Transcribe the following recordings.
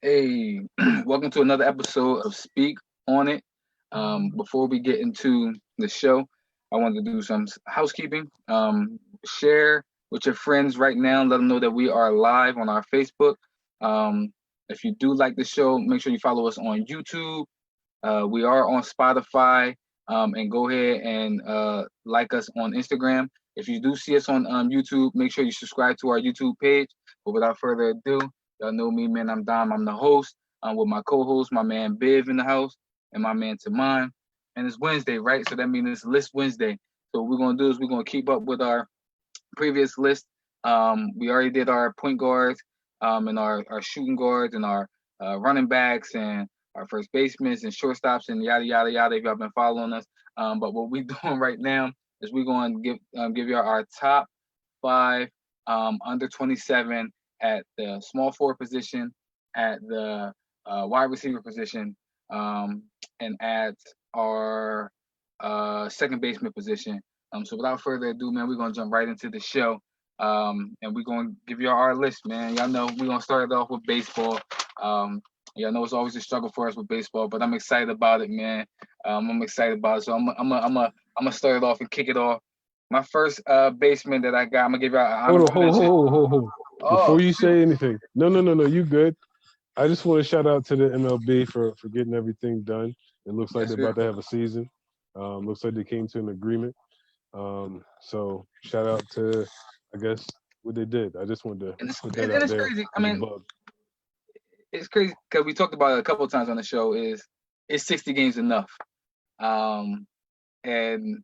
Hey, welcome to another episode of Speak on It. Before we get into the show, I wanted to do some housekeeping. Share with your friends right now. Let them know that we are live on our Facebook. Um, if you do like the show, make sure you follow us on YouTube. We are on Spotify, and go ahead and like us on Instagram. If you do see us on YouTube, make sure you subscribe to our YouTube page. But without further ado, y'all know me, man. I'm Dom. I'm the host. I'm with my co-host, my man Biv in the house, and my man Taman. And it's Wednesday, right? So that means it's List Wednesday. So what we're gonna do is we're gonna keep up with our previous list. We already did our point guards, and our shooting guards, and our running backs, and our first basements and shortstops, and yada yada yada. If y'all been following us, but what we doing right now is we're going to give you our top five under 27 at the small forward position, at the wide receiver position, and at our second baseman position. So without further ado, man, we're gonna jump right into the show. And we're gonna give you our list, man. Y'all know we're gonna start it off with baseball. Y'all know it's always a struggle for us with baseball, but I'm excited about it, man. I'm excited about it. So I'm gonna start it off and kick it off. My first baseman that I got, I'm gonna give you an Hold on, honorable hold, mention. hold, hold, hold. Oh Before you shoot! say anything, no, you good. I just want to shout out to the MLB for getting everything done. It looks like Yes, they're sir. about to have a season. Looks like they came to an agreement. So shout out to, I guess, what they did. I just wanted to And it's put that and out it's there crazy. I as a mean, bug. it's crazy because we talked about it a couple of times on the show. Is 60 games enough? Um, and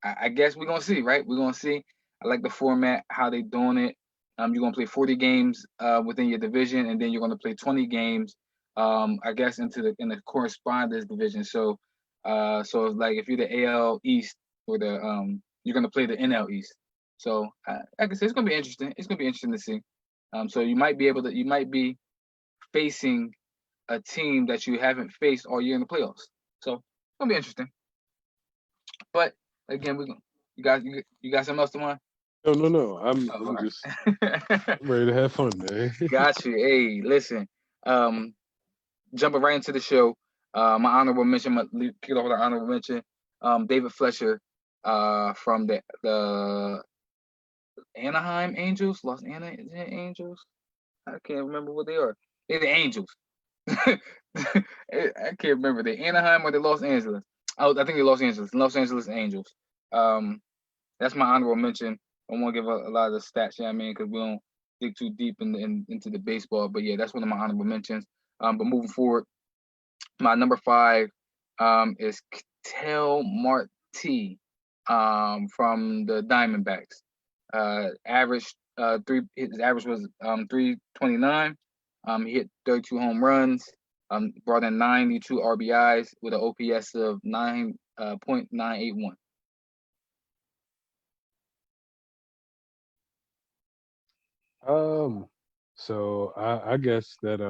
I guess we're gonna see, right? We're gonna see. I like the format, how they doing it. You're gonna play 40 games within your division, and then you're gonna play 20 games, I guess, in the correspondence division. So like if you're the AL East or the you're gonna play the NL East. So like I said, it's gonna be interesting. It's gonna be interesting to see. So you might be facing a team that you haven't faced all year in the playoffs. So it's gonna be interesting. But again, you got something else to mind? No. Oh, I'm all just right. I'm ready to have fun, man. Got you. Hey, listen. Um, Jumping right into the show. My honorable mention. Kick it off with an honorable mention. David Fletcher, from the Anaheim Angels, Los Angeles Angels. I can't remember what they are. They're the Angels. I can't remember the Anaheim or the Los Angeles. Oh, I think the Los Angeles Angels. Um, that's my honorable mention. I won't give a lot of the stats, yeah, I mean, because we don't dig too deep into the baseball. But yeah, that's one of my honorable mentions. But moving forward, my number five is Tel Marti from the Diamondbacks. Average his average was 329. He hit 32 home runs. Brought in 92 RBIs with an OPS of 9.981. Um, so I guess that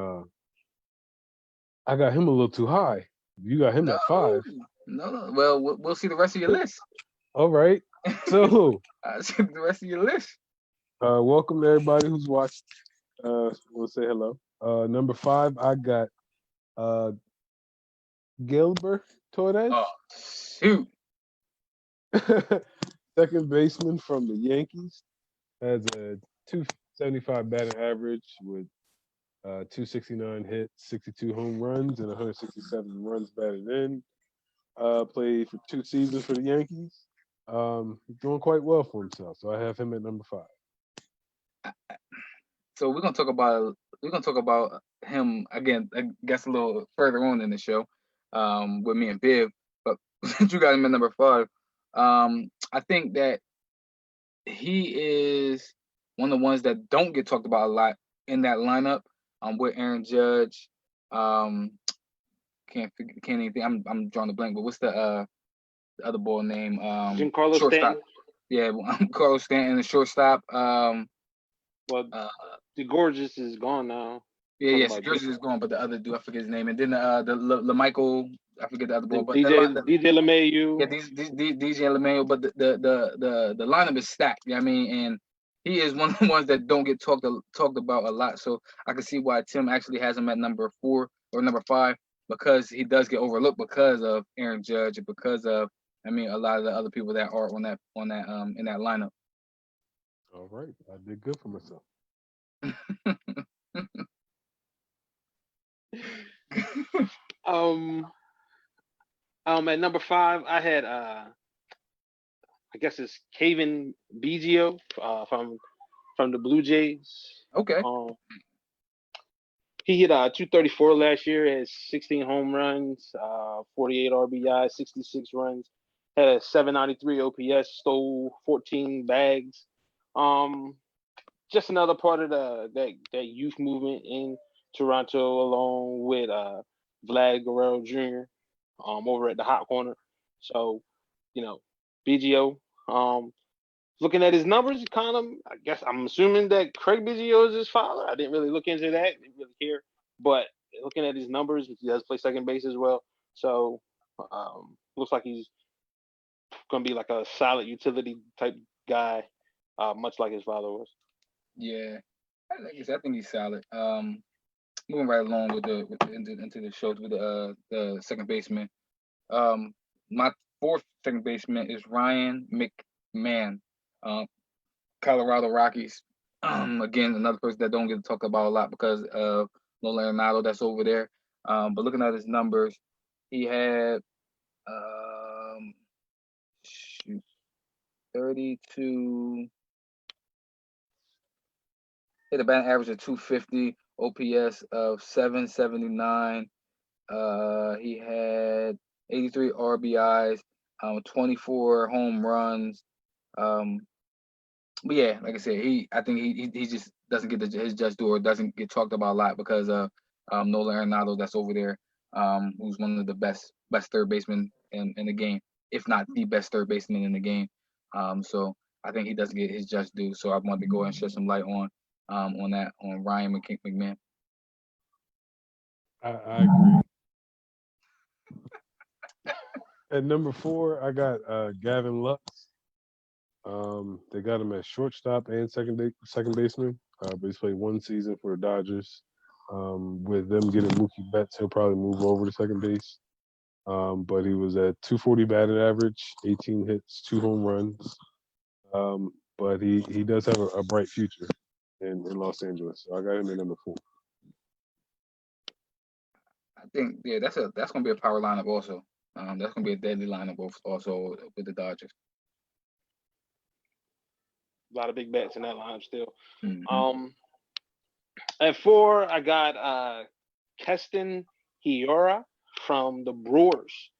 I got him a little too high. You got him No, at five. no. Well, we'll see the rest of your list. All right. So I see the rest of your list. welcome to everybody who's watched. We'll say hello. Number five, I got uh Gilbert Torres, Oh, shoot. second baseman from the Yankees, has a 275 batting average with 269 hits, 62 home runs, and 167 runs batted in. Played for 2 seasons for the Yankees. He's doing quite well for himself, so I have him at number five. So we're gonna talk about him again. I guess a little further on in the show, with me and Biv. But since you got him at number five, I think that he is one of the ones that don't get talked about a lot in that lineup. With Aaron Judge. Um, can't even think. I'm drawing a blank. But what's the other ball name? Giancarlo Shortstop. Stanton. Yeah, Carlos Stanton, the shortstop. Well, Uh, the Gorgeous is gone now. yeah, Talking yeah. about Yours is gone, but the other dude, I forget his name. And then the Michael, I forget the other ball. But DJ yeah, LeMayu. these DJ LeMayo, but the lineup is stacked. You know what I mean, and he is one of the ones that don't get talked about a lot. So I can see why Tim actually has him at number 4 or number 5, because he does get overlooked because of Aaron Judge and because of, I mean, a lot of the other people that are on that in that lineup. All right, I did good for myself. Um, at number 5, I had I guess it's Kevin Biggio from the Blue Jays. Okay. He hit 234 last year, has 16 home runs, 48 RBI, 66 runs, had a 793 OPS, stole 14 bags. Just another part of that youth movement in Toronto, along with Vlad Guerrero Jr. Over at the hot corner. So, BGO. Looking at his numbers, kind of, I guess I'm assuming that Craig Biggio is his father. I didn't really look into that, didn't really care. But looking at his numbers, he does play second base as well. So, looks like he's going to be like a solid utility type guy, much like his father was. Yeah, like I said, I think he's solid. Moving right along into the show with the second baseman. My fourth second baseman is Ryan McMahon, Colorado Rockies. Again, another person that don't get talked about a lot because of Nolan Arenado that's over there. But looking at his numbers, he had shoot, 32. Hit a batting average of 250, OPS of 779. He had 83 RBIs, 24 home runs. But yeah, like I said, I think he just doesn't get his just due, or doesn't get talked about a lot because of Nolan Arenado that's over there, who's one of the best third basemen in the game, if not the best third baseman in the game. So I think he doesn't get his just due. So I wanted to go ahead and shed some light on Ryan McMahon. I agree. At number 4, I got Gavin Lux. They got him at shortstop and second baseman. But he's played one season for the Dodgers. With them getting Mookie Betts, he'll probably move over to second base. But he was at 240 batting average, 18 hits, 2 home runs. But he does have a bright future in Los Angeles. So I got him at number 4. I think that's gonna be a power lineup also. That's gonna be a deadly lineup also with the Dodgers. A lot of big bats in that lineup still. Mm-hmm. At 4, I got Keston Hiura from the Brewers.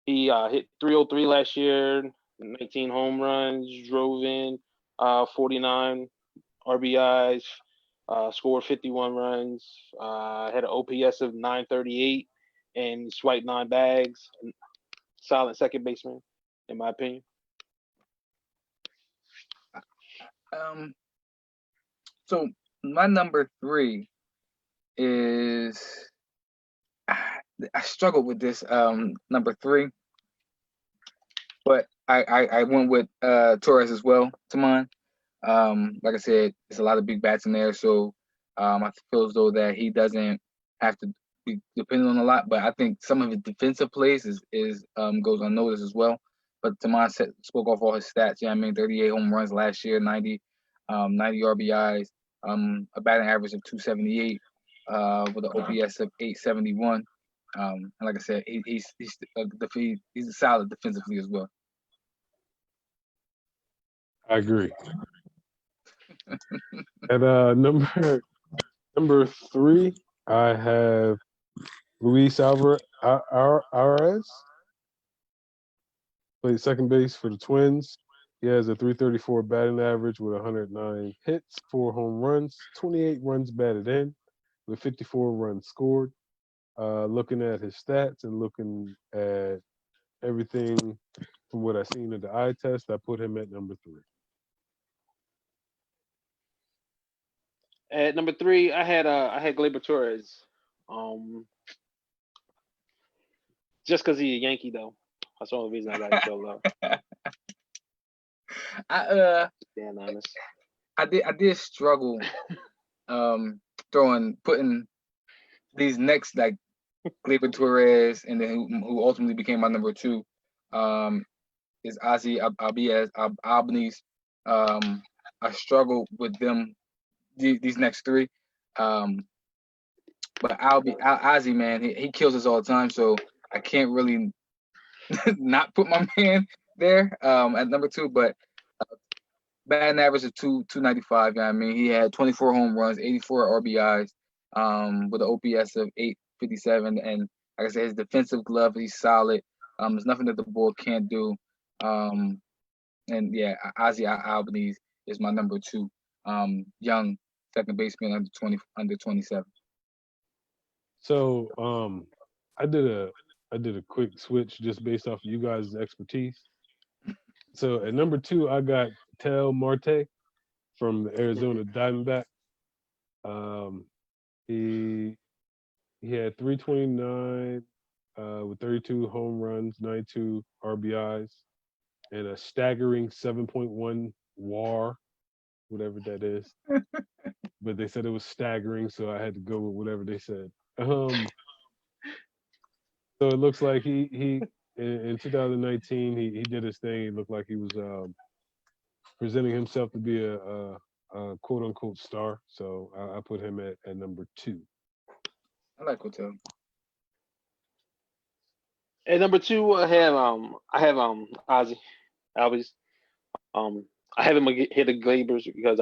He hit 303 last year, 19 home runs, drove in 49 RBIs, scored 51 runs, had an OPS of 938, and swiped 9 bags. Solid second baseman, in my opinion. So my number 3 is I struggled with this number 3, but I went with Torres as well to mine. Like I said, there's a lot of big bats in there, so I feel as though that he doesn't have to be dependent on a lot. But I think some of his defensive plays is goes unnoticed as well. But Tamon spoke off all his stats. Yeah, I mean, 38 home runs last year, 90 RBIs, a batting average of 278, with an OPS of 871. And like I said, he's solid defensively as well. I agree. At number 3, I have Luis Alvarez. Played second base for the Twins. He has a 334 batting average with 109 hits, 4 home runs, 28 runs batted in, with 54 runs scored. Looking at his stats and looking at everything from what I've seen at the eye test, I put him at number 3. At number 3, I had Gleyber Torres. Just because he's a Yankee, though. That's the only reason I got him so low. I Being honest. I did struggle putting these next like Gleyber Torres and then who ultimately became my number two is Ozzy Albanese. I struggle with them these next three. Um, but Ozzy, man, he kills us all the time, so I can't really not put my man there at number two. But batting average of 295. I mean, he had 24 home runs, 84 RBIs, with an OPS of 857. And like I said, his defensive glove, he's solid. There's nothing that the ball can't do. Um, and yeah, Ozzy Albanese is my number two. Young second baseman under 27. So I did a quick switch just based off of you guys' expertise. So at number two, I got Tel Marte from the Arizona Diamondback. Um, he he had 329 with 32 home runs, 92 RBIs, and a staggering 7.1 WAR, whatever that is. But they said it was staggering, so I had to go with whatever they said. So it looks like he in 2019 he did his thing. It looked like he was presenting himself to be a quote unquote star. So I put him at number two. I like Hotel. At number two, I have Ozzy Albies. Um, I have him hit the Glabers because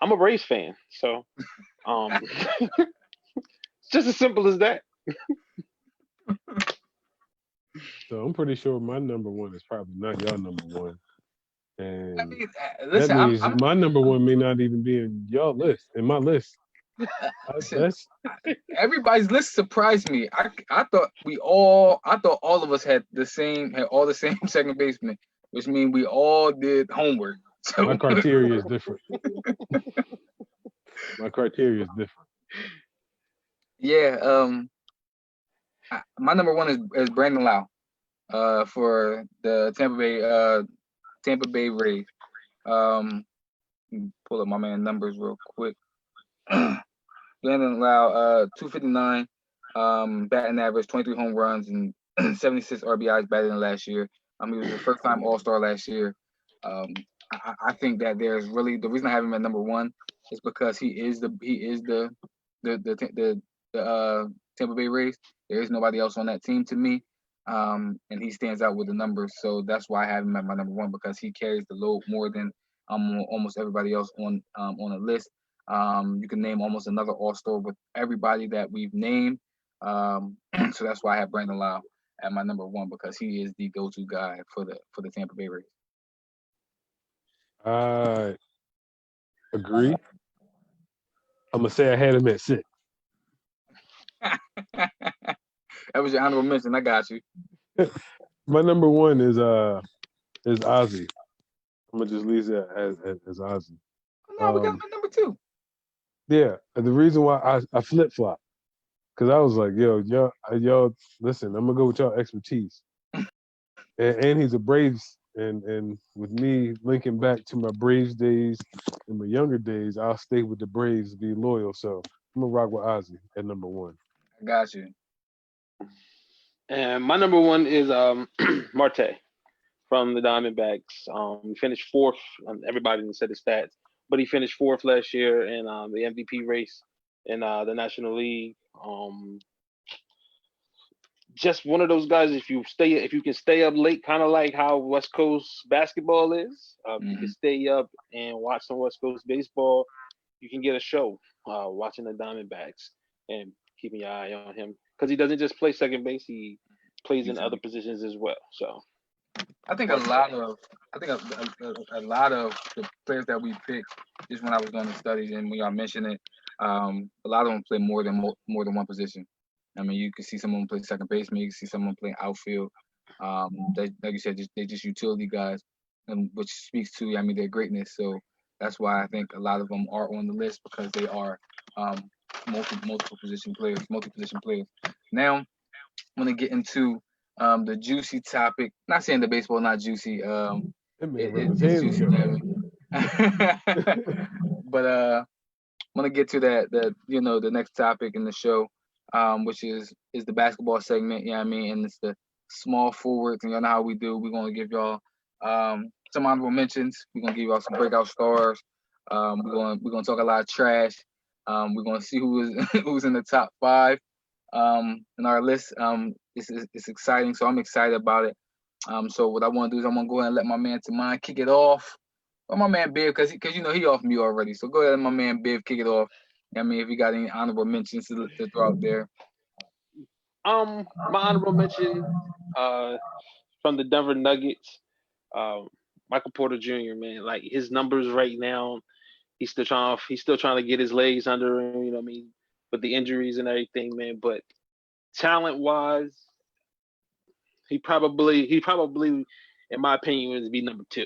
I'm a Braves fan, so it's just as simple as that. So I'm pretty sure my number one is probably not your number one, I and mean, that listen, means my number one may not even be in your list, in my list. listen, That's everybody's list surprised me. I thought all of us had all the same second baseman, which means we all did homework. my So criteria is different. My criteria is different. yeah, my number one is Brandon Lau, for the Tampa Bay Rays. Um, pull up my man numbers real quick. Brandon Lau, 259, batting average, 23 home runs, and 76 RBIs better than last year. He was a first time All Star last year. Um, I think that there's really the reason I have him at number one is because he is the Tampa Bay Rays. There is nobody else on that team to me. And he stands out with the numbers, so that's why I have him at my number one because he carries the load more than almost everybody else on the list. You can name almost another All Star with everybody that we've named. So that's why I have Brandon Lau at my number one because he is the go-to guy for the Tampa Bay Rays. I agree. I'm gonna say I had him at 6. That was your honorable mention. I got you. My number one is Ozzy. I'm gonna just leave that as Ozzy. Oh, no, we got my number two. Yeah, and the reason why I flip flop because I was like, y'all, listen, I'm gonna go with y'all expertise, and he's a Braves, and with me linking back to my Braves days and my younger days, I'll stay with the Braves, be loyal. So I'm gonna rock with Ozzy at number one. I got you. And my number one is Marte from the Diamondbacks. He finished fourth. Everybody didn't say the stats, but he finished fourth last year in the MVP race in the National League. Just one of those guys. If you can stay up late, kind of like how West Coast basketball is. You can stay up and watch some West Coast baseball. You can get a show watching the Diamondbacks and keeping your eye on him because he doesn't just play second base. He plays in other positions as well. So I think a lot of a lot of the players that we picked just when I was doing the studies and when y'all mentioned it, a lot of them play more than one position. I mean, you can see someone play second baseman, you can see someone play outfield. Like you said, they just utility guys, and which speaks to their greatness. So that's why I think a lot of them are on the list because they are multiple position players, multi-position players. Now, I'm gonna get into the juicy topic. Not saying the baseball not juicy. That man It, rub it, his it's too hands together. scary. But I want to get to the next topic in the show, which is the basketball segment. You know what I mean? And it's the small forwards, and y'all know how we do. We're gonna give y'all some honorable mentions. We're gonna give y'all some breakout stars. We're gonna talk a lot of trash. We're gonna see who is who's in the top five in our list. It's exciting, so I'm excited about it. So what I want to do is I'm gonna go ahead and let my man Tamon kick it off. Or my man Biv, because he off mute already. So go ahead and my man Biv kick it off. I mean, if you got any honorable mentions to throw out there. My honorable mention, from the Denver Nuggets, Michael Porter Jr. Man, like his numbers right now, he's still trying to get his legs under him. You know what I mean, with the injuries and everything, man. But talent wise, he probably, in my opinion, would be number two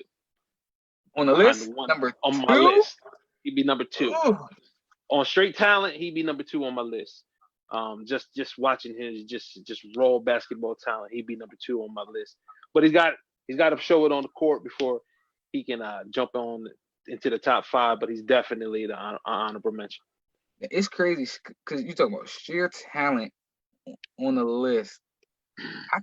On the behind the list, one number on my two. list. He'd be number two Ooh. on straight talent. He'd be number two on my list. Just watching his just raw basketball talent, he'd be number two on my list. But he's got to show it on the court before he can jump on into the top five. But he's definitely the honorable mention. It's crazy because you talk about sheer talent on the list. I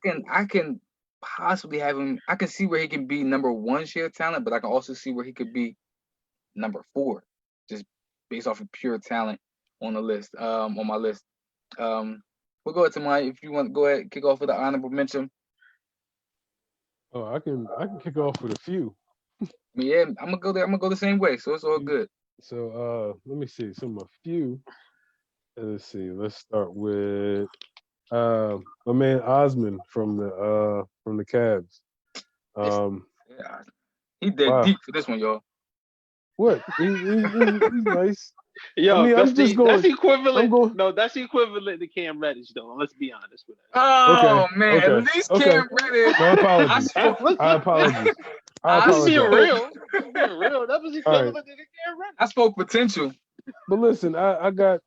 can possibly have him. I can see where he can be number one sheer talent, but I can also see where he could be number four, just based off of pure talent on the list. On my list. We'll go ahead to my. If you want to go ahead, kick off with the honorable mention. Oh, I can kick off with a few. I mean, yeah, I'm gonna go there. I'm gonna go the same way, so it's all good. So let me see. So my few. Let's see. Let's start with my man Osman from the Cavs. Yeah, he dig Wow. deep for this one, y'all. What? He's nice. Yo, I mean, that's I'm just going. that's equivalent. I'm going. No, that's equivalent to Cam Reddish, though. Let's be honest with that. Oh man, Okay. at least Okay. Cam Reddish. My apologies. Listen, I apologize. I Just being apologize. real. Just being real. That was equivalent to Cam Reddish. I spoke potential. But listen, I got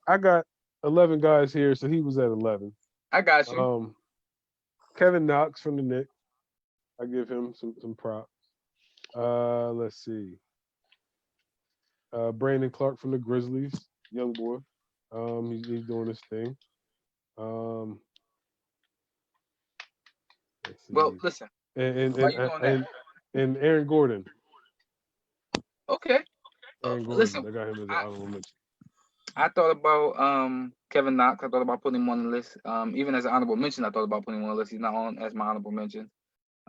11 guys here, so he was at 11. I got you. Kevin Knox from the Knicks. I give him some props. Let's see. Brandon Clark from the Grizzlies, young boy. He's doing his thing. Let's see. Well, listen. And Why you doing that? and Aaron Gordon. Okay. Aaron Gordon. Listen, I got him as an honorable mention. I thought about Kevin Knox. I thought about putting him on the list. Even as an honorable mention, I thought about putting him on the list. He's not on as my honorable mention.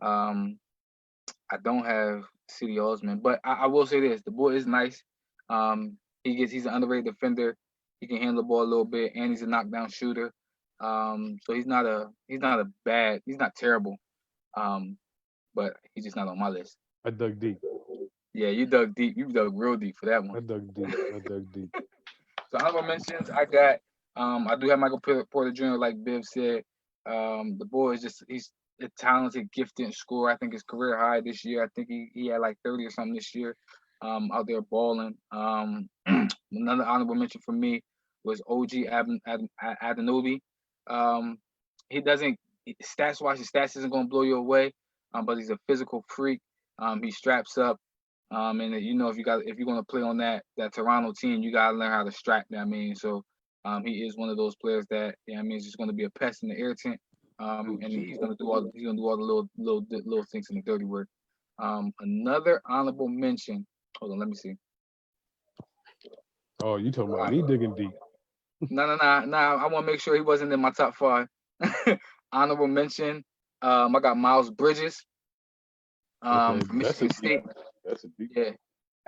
I don't have C.D. Osman, but I will say this: the boy is nice. He's an underrated defender. He can handle the ball a little bit, and he's a knockdown shooter. So he's not terrible. But he's just not on my list. I dug deep. Yeah, you dug deep. You dug real deep for that one. I dug deep. So honorable mentions, I got. I do have Michael Porter Jr. Like Biv said. The boy is he's a talented, gifted scorer. I think his career high this year. I think he had like 30 or something this year. Out there balling. Another honorable mention for me was OG Adenubi. He doesn't stats wise, his stats isn't gonna blow you away. But he's a physical freak. He straps up. And if you're gonna play on that Toronto team, you gotta learn how to strap. I mean, so he is one of those players that is just gonna be a pest and an irritant. And he's gonna do all the little things in the dirty work. Another honorable mention. Hold on, let me see. Oh, you talking about me digging deep? No. I want to make sure he wasn't in my top five. Honorable mention. I got Miles Bridges. From Michigan State. That's a deep. Yeah.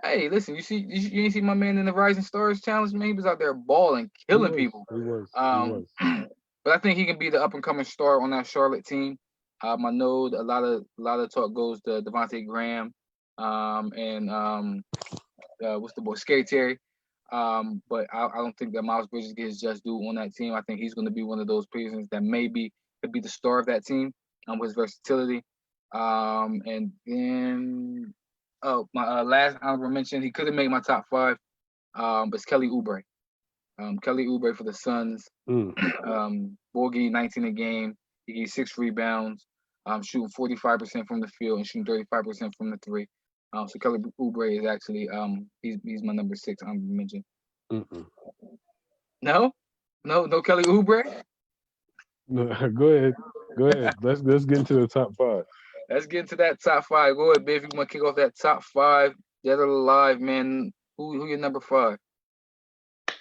Hey, listen, you didn't see my man in the Rising Stars Challenge, man. He was out there balling, killing people. He was. But I think he can be the up and coming star on that Charlotte team. I know a lot of talk goes to Devontae Graham, and what's the boy, Scary Terry. But I don't think that Miles Bridges gets just due on that team. I think he's going to be one of those players that maybe could be the star of that team with his versatility. And then my last honorable mention, he could have made my top five, but it's Kelly Oubre. Kelly Oubre for the Suns. Borgie 19 a game. He gave 6 rebounds. Shooting 45% from the field and shooting 35% from the three. So Kelly Oubre is actually he's my number 6. I'm mentioned. Mm-mm. No Kelly Oubre. No, go ahead. Go ahead. Let's get into the top five. Let's get into that top 5. Go ahead, babe. If you want to kick off that top 5, dead or alive, man. Who your number 5?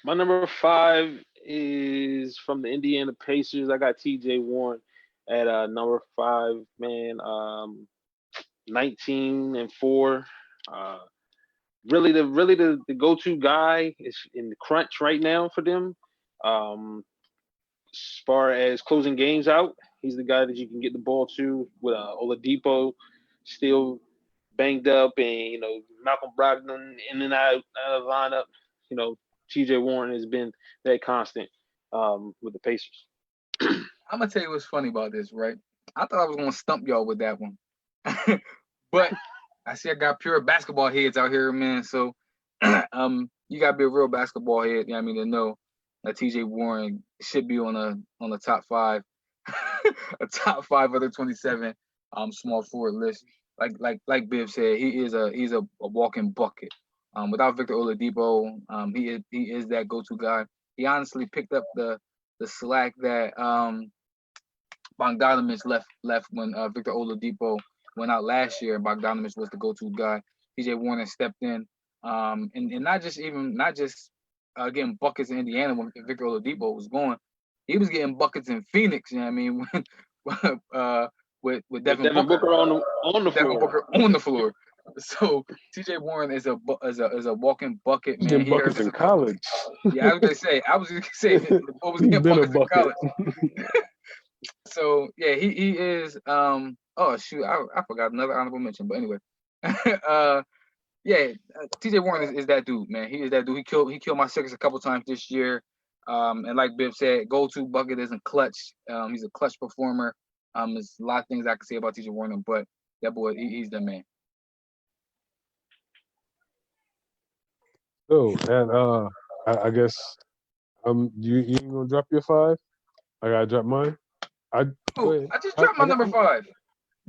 My number 5 is from the Indiana Pacers. I got T.J. Warren at number 5. Man, 19-4. Uh, really the go-to guy is in the crunch right now for them. As far as closing games out, he's the guy that you can get the ball to with Oladipo still banged up, and Malcolm Brogdon in and out of the lineup. T.J. Warren has been that constant with the Pacers. I'm gonna tell you what's funny about this, right? I thought I was gonna stump y'all with that one, but I see I got pure basketball heads out here, man. So, you gotta be a real basketball head, you know what I mean, to know that T.J. Warren should be on the top 5, a top 5 other 27 small forward list. Like Biv said, he's a walking bucket. Without Victor Oladipo, he is that go-to guy. He honestly picked up the slack that Bogdanovich left when Victor Oladipo went out last year. Bogdanovich was the go-to guy. T.J. Warren stepped in, and not just getting buckets in Indiana when Victor Oladipo was going. He was getting buckets in Phoenix. You know what I mean? With Devin Booker on the Devin floor. Booker on the floor. So T.J. Warren is a walking bucket, He's man. getting buckets in college. Yeah, I was gonna say the boy was He's getting been a buckets in bucket. college. So yeah, he is. Oh shoot, I forgot another honorable mention. But anyway, yeah, T.J. Warren is that dude, man. He is that dude. He killed my Sixers a couple times this year. And like Biv said, go-to bucket isn't clutch. He's a clutch performer. There's a lot of things I can say about T.J. Warren, but that boy, he's the man. So, and I guess you ain't gonna drop your 5. I gotta drop mine. Go ahead. I just dropped my number 5. Oh,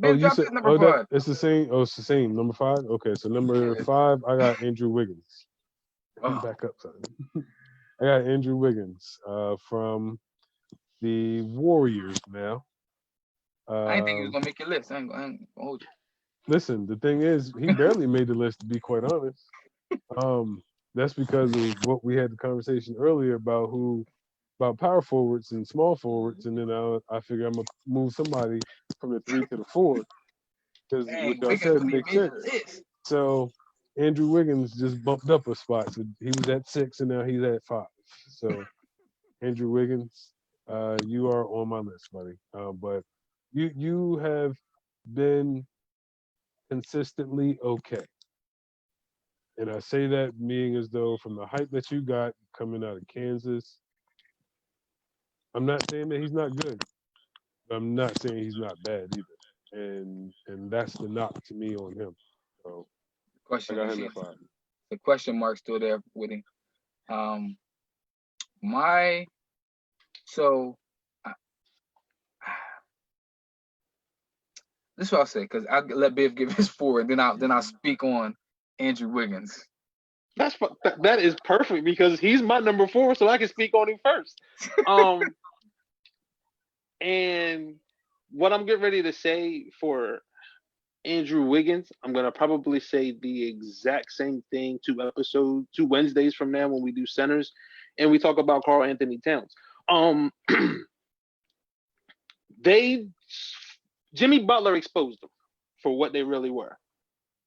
Biv you dropped said his number 5. it's the same. Oh, it's the same. Number 5. Okay, so number 5, I got Andrew Wiggins. Oh. Back up, son. I got Andrew Wiggins from the Warriors now. I didn't think he was gonna make your list. I ain't gonna hold you. Listen, the thing is, he barely made the list, to be quite honest. That's because of what we had the conversation earlier about power forwards and small forwards, and then I figure I'm gonna move somebody from the 3 to the 4 because what y'all said makes sense. So Andrew Wiggins just bumped up a spot. So he was at 6 and now he's at 5. So Andrew Wiggins, you are on my list, buddy. But you have been consistently okay. And I say that meaning as though from the hype that you got coming out of Kansas, I'm not saying that he's not good. But I'm not saying he's not bad either. And that's the knock to me on him. So Question, I got him at 5. the question mark still there with him. This is what I'll say, because I'll let Biv give his 4, and then I'll speak on Andrew Wiggins. That is perfect because he's my number 4, so I can speak on him first. And what I'm getting ready to say for Andrew Wiggins, I'm gonna probably say the exact same thing 2 Wednesdays from now when we do centers, and we talk about Karl Anthony Towns. Jimmy Butler exposed them for what they really were,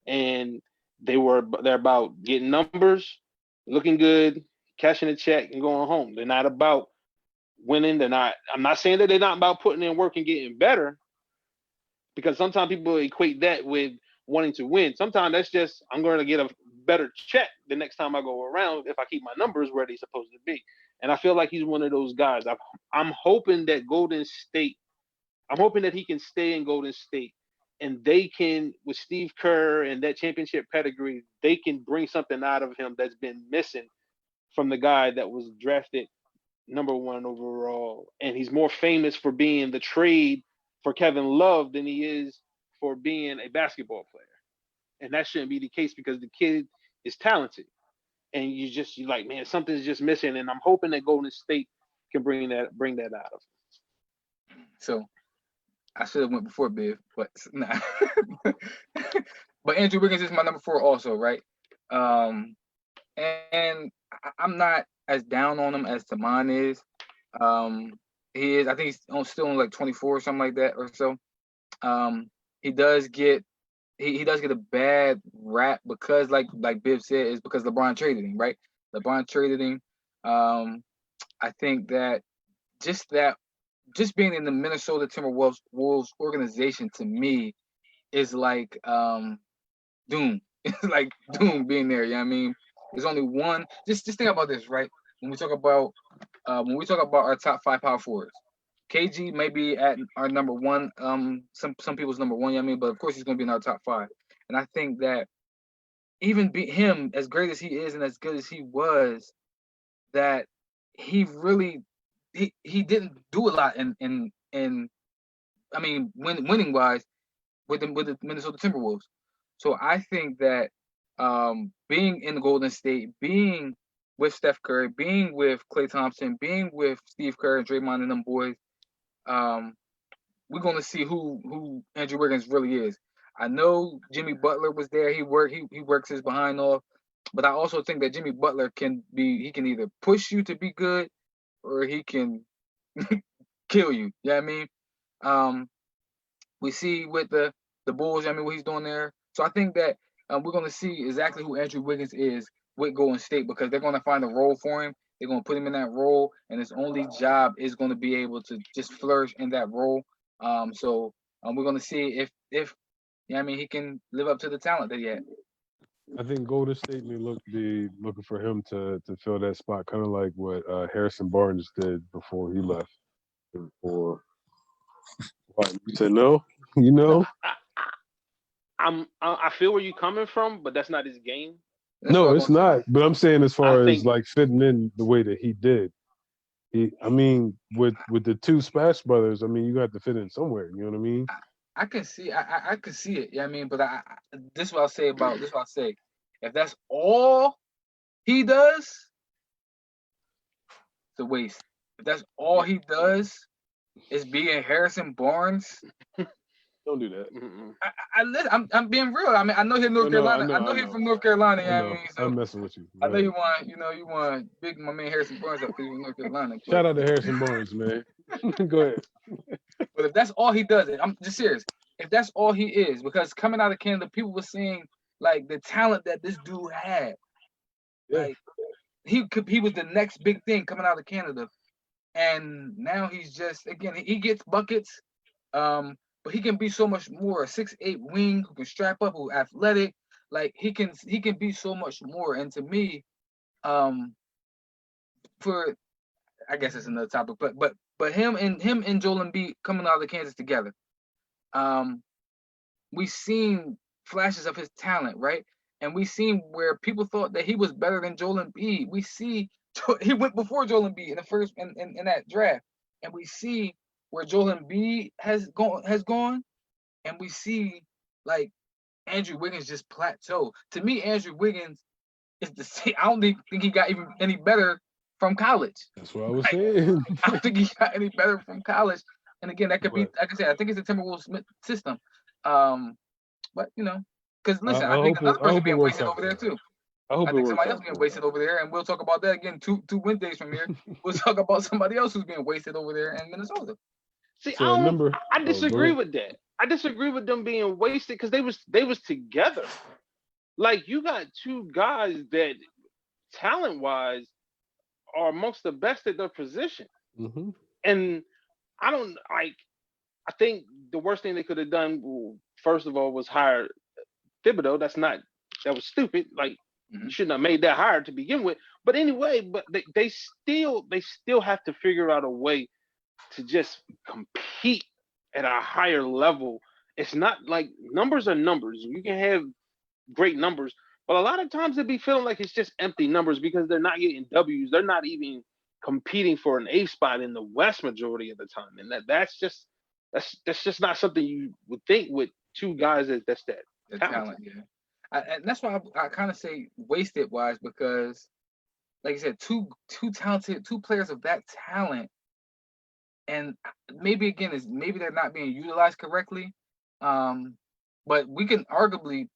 and they're about getting numbers, looking good, cashing a check, and going home. They're not about winning. I'm not saying that they're not about putting in work and getting better, because sometimes people equate that with wanting to win. Sometimes that's just, I'm going to get a better check the next time I go around if I keep my numbers where they're supposed to be. And I feel like he's one of those guys. I'm hoping that he can stay in Golden State, and they can, with Steve Kerr and that championship pedigree, they can bring something out of him that's been missing from the guy that was drafted number 1 overall. And he's more famous for being the trade for Kevin Love than he is for being a basketball player. and that shouldn't be the case because the kid is talented, and you like, man, something's just missing, and I'm hoping that Golden State can bring that out of So I should have went before Biv, but nah. But Andrew Wiggins is my number 4 also, right? And I'm not as down on him as Taman is. He is. I think he's still on like 24 or something like that or so. He does get he does get a bad rap because like Biv said is because LeBron traded him, right? LeBron traded him. I think that just that just being in the Minnesota Timberwolves Wolves organization to me is like doom. It's like doom being there. You know what I mean? There's only one. Just think about this, right? When we talk about our top 5 power forwards, KG may be at our number 1. Some people's number 1. You know what I mean? But of course he's going to be in our top 5. And I think that even him, as great as he is and as good as he was, that he really he didn't do a lot in I mean winning wise with the Minnesota Timberwolves. So I think that being in the Golden State, being with Steph Curry, being with Klay Thompson, being with Steve Kerr and Draymond and them boys, we're gonna see who Andrew Wiggins really is. I know Jimmy Butler was there. He works his behind off, but I also think that Jimmy Butler can either push you to be good or he can kill you. You know what I mean? We see with the Bulls, I mean, what he's doing there. So I think that we're going to see exactly who Andrew Wiggins is with Golden State because they're going to find a role for him. They're going to put him in that role, and his only job is going to be able to just flourish in that role. So we're going to see if yeah, I mean, he can live up to the talent that he had. I think Golden State may be looking for him to fill that spot, kind of like what Harrison Barnes did before he left. Before what you said, no, you know. I feel where you're coming from, but that's not his game. No, it's not. But I'm saying as far as like fitting in the way that he did. I mean, with the 2 Splash Brothers, I mean, you got to fit in somewhere. You know what I mean? I can see it. Yeah, I mean, but this is what I'll say about this. Is what I'll say. If that's all he does, it's a waste. If that's all he does is being Harrison Barnes. Don't do that. I'm being real. I mean, I know he's North Carolina. I know he's from North Carolina. You know what I mean? So I'm messing with you. I know you want big my man Harrison Barnes up because he's from North Carolina. Shout out to Harrison Barnes, man. Go ahead. But if that's all he does, I'm just serious. If that's all he is, because coming out of Canada, people were seeing like the talent that this dude had. Yeah. Like he was the next big thing coming out of Canada, and now he's just he gets buckets, but he can be so much more. A 6'8" wing who can strap up, who's athletic. Like he can be so much more. And to me, for I guess it's another topic, but him and Joel Embiid coming out of Kansas together, we seen flashes of his talent, right? And we seen where people thought that he was better than Joel Embiid. We see he went before Joel Embiid in the first in that draft, and we see where Joel Embiid has gone, and we see like Andrew Wiggins just plateau. To me, Andrew Wiggins is the same. I don't think he got even any better from college. That's what I was saying. I don't think he got any better from college. And again, that could be, like I said, I think it's a Timberwolves system. But because listen, I think another person being wasted over there too. I think somebody else being wasted over there, and we'll talk about that again two Wednesdays from here. We'll talk about somebody else who's being wasted over there in Minnesota. See, I disagree with that. I disagree with them being wasted because they was together. Like you got 2 guys that talent-wise are amongst the best at their position. Mm-hmm. And I think the worst thing they could have done, first of all, was hire Thibodeau. That was stupid. Like you shouldn't have made that hire to begin with. But anyway, they still have to figure out a way to just compete at a higher level. It's not like numbers are numbers. You can have great numbers, but a lot of times they be feeling like it's just empty numbers because they're not getting W's. They're not even competing for an A spot in the West majority of the time, and that's just not something you would think with 2 guys that's that talent. Yeah. And that's why I kind of say wasted wise because, like I said, two talented, two players of that talent, and maybe again is maybe they're not being utilized correctly. Um, but we can arguably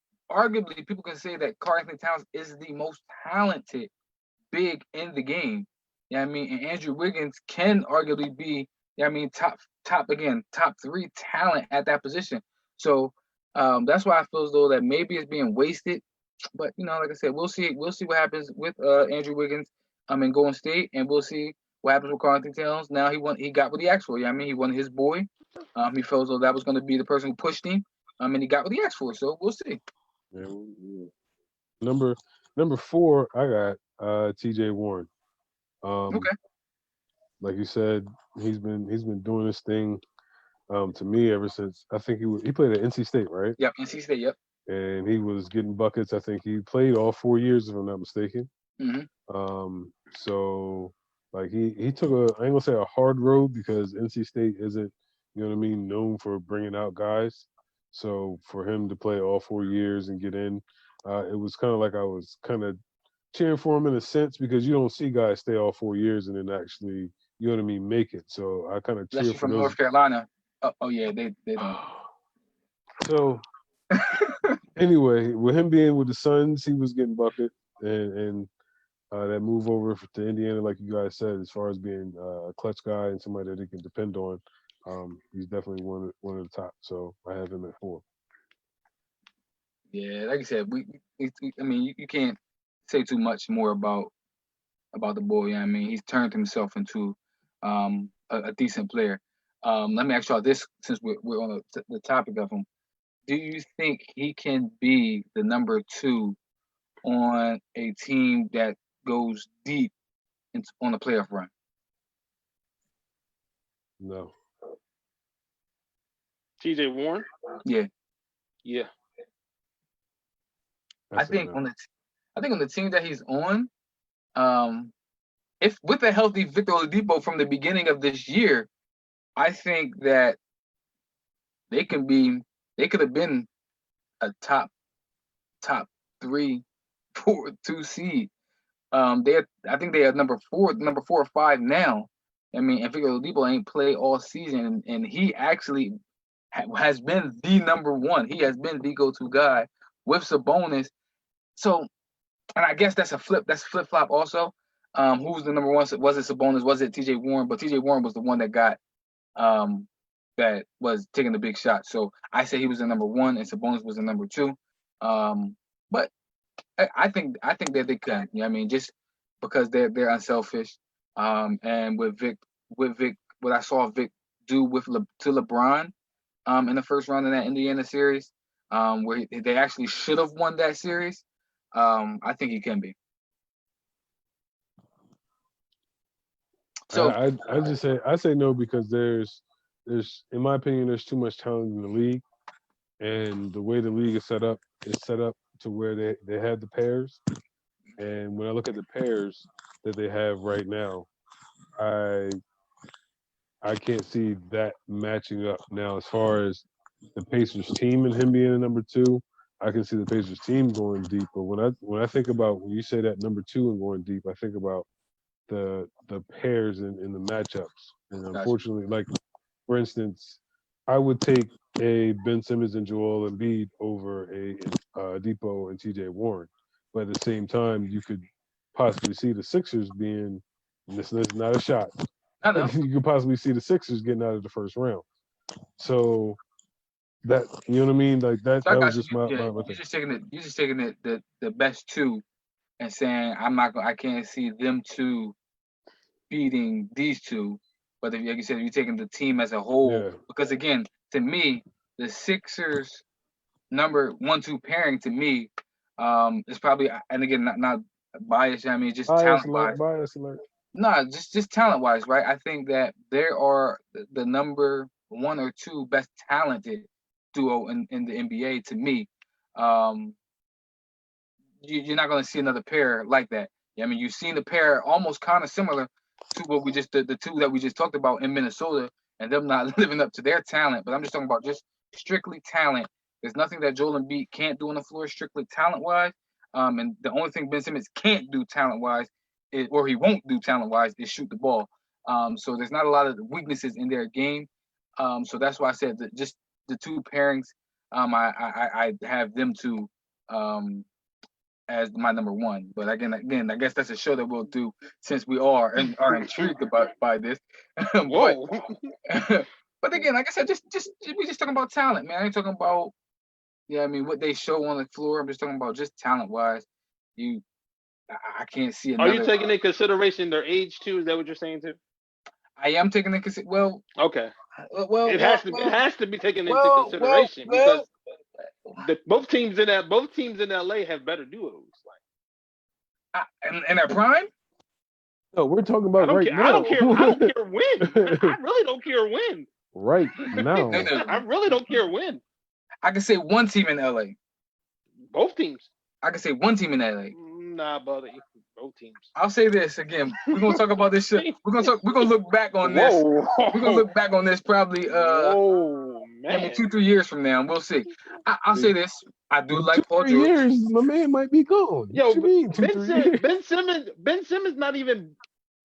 people can say that Karl Anthony Towns is the most talented big in the game. Yeah, I mean, and Andrew Wiggins can arguably be, yeah, I mean, top three talent at that position. So that's why I feel as though that maybe it's being wasted. But like I said, we'll see what happens with Andrew Wiggins in Golden State, and we'll see what happens with Karl Anthony Towns. Now he got what he asked for. Yeah, I mean, he won his boy. He felt as though that was going to be the person who pushed him. And he got what he asked for. So we'll see. Yeah, number 4, I got T.J. Warren. Okay. Like you said, he's been doing this thing to me ever since I think he played at NC State, right? Yep, NC State. Yep. And he was getting buckets. I think he played all 4 years, if I'm not mistaken. So like he took I ain't gonna say a hard road because NC State isn't, you know what I mean, known for bringing out guys. So for him to play all 4 years and get in, it was kind of like I was kind of cheering for him in a sense because you don't see guys stay all 4 years and then actually, you know what I mean, make it. So I kind of cheer for from those. North Carolina. Oh yeah, they don't. So anyway, with him being with the Suns, he was getting bucket and that move over to Indiana, like you guys said, as far as being a clutch guy and somebody that they can depend on, he's definitely one of the top. So I have him at 4. Yeah, like I said, I mean, you can't say too much more about the boy. I mean, he's turned himself into a decent player. Let me ask y'all this, since we're on the topic of him. Do you think he can be the number 2 on a team that goes deep on a playoff run? No. T.J. Warren. Yeah. Yeah. I think on the team that he's on, if with a healthy Victor Oladipo from the beginning of this year, I think that they could have been a top 3, 4, 2 seed. I think they are number 4 or 5 now. I mean, and Victor Oladipo ain't played all season, and he actually has been the number 1. He has been the go-to guy with Sabonis. So, and I guess that's a flip. That's flip-flop also. Who was the number 1? Was it Sabonis? Was it T.J. Warren? But T.J. Warren was the one that got that was taking the big shot. So I say he was the number 1, and Sabonis was the number 2. But I think that they can. You know what I mean? Just because they're unselfish. And with Vic, what I saw Vic do to LeBron in the first round of that Indiana series, where they actually should have won that series. I think he can be. So I say no because there's in my opinion there's too much talent in the league, and the way the league is set up to where they have the pairs, and when I look at the pairs that they have right now, I can't see that matching up. Now as far as the Pacers team and him being a number 2, I can see the Pacers team going deep. But when I think about when you say that number 2 and going deep, I think about the pairs in the matchups. And unfortunately, like for instance, I would take a Ben Simmons and Joel Embiid over a Depot and T.J. Warren. But at the same time, you could possibly see the Sixers being, and this is not a shot, I know. you could possibly see the Sixers getting out of the first round. So that, you know what I mean? Like that was just my thing. You're just taking the best 2 and saying I can't see them 2 beating these 2. But like you said, you're taking the team as a whole, because again, to me, the Sixers number 1-2 pairing to me is probably, and again, not biased. I mean, just talent wise. Bias alert. No, just talent wise, right? I think that there are the number 1 or 2 best talented duo in the NBA to me. You're not going to see another pair like that. I mean, you've seen the pair almost kind of similar to what we just the 2 that we just talked about in Minnesota, and them not living up to their talent. But I'm just talking about just strictly talent. There's nothing that Joel Embiid can't do on the floor, strictly talent wise. And the only thing Ben Simmons can't do talent wise, or he won't do talent wise, is shoot the ball. So there's not a lot of weaknesses in their game. So that's why I said that just the two pairings. I have them two as my number one. But again, I guess that's a show that we'll do since we are intrigued by this. but Whoa. but again, like I said, just we just talking about talent, man. I ain't talking about what they show on the floor. I'm just talking about just talent wise. I can't see Are another. you taking into consideration their age too? Is that what you're saying too? I am taking into consideration. Well, okay. It has to be taken into consideration because both teams in LA have better duos. In their prime. No, we're talking about right now. I don't care when. I really don't care when. Right now. I really don't care when. I can say one team in LA. Both teams. I can say one team in LA. Nah, buddy. Both teams. I'll say this again. We're gonna talk about this shit. We're gonna look back on this. Whoa. We're gonna look back on this probably Whoa, man. 2-3 years from now, and we'll see. I'll say this. I do like Paul George. 2-3 years, my man might be gone. Yo, Ben Simmons not even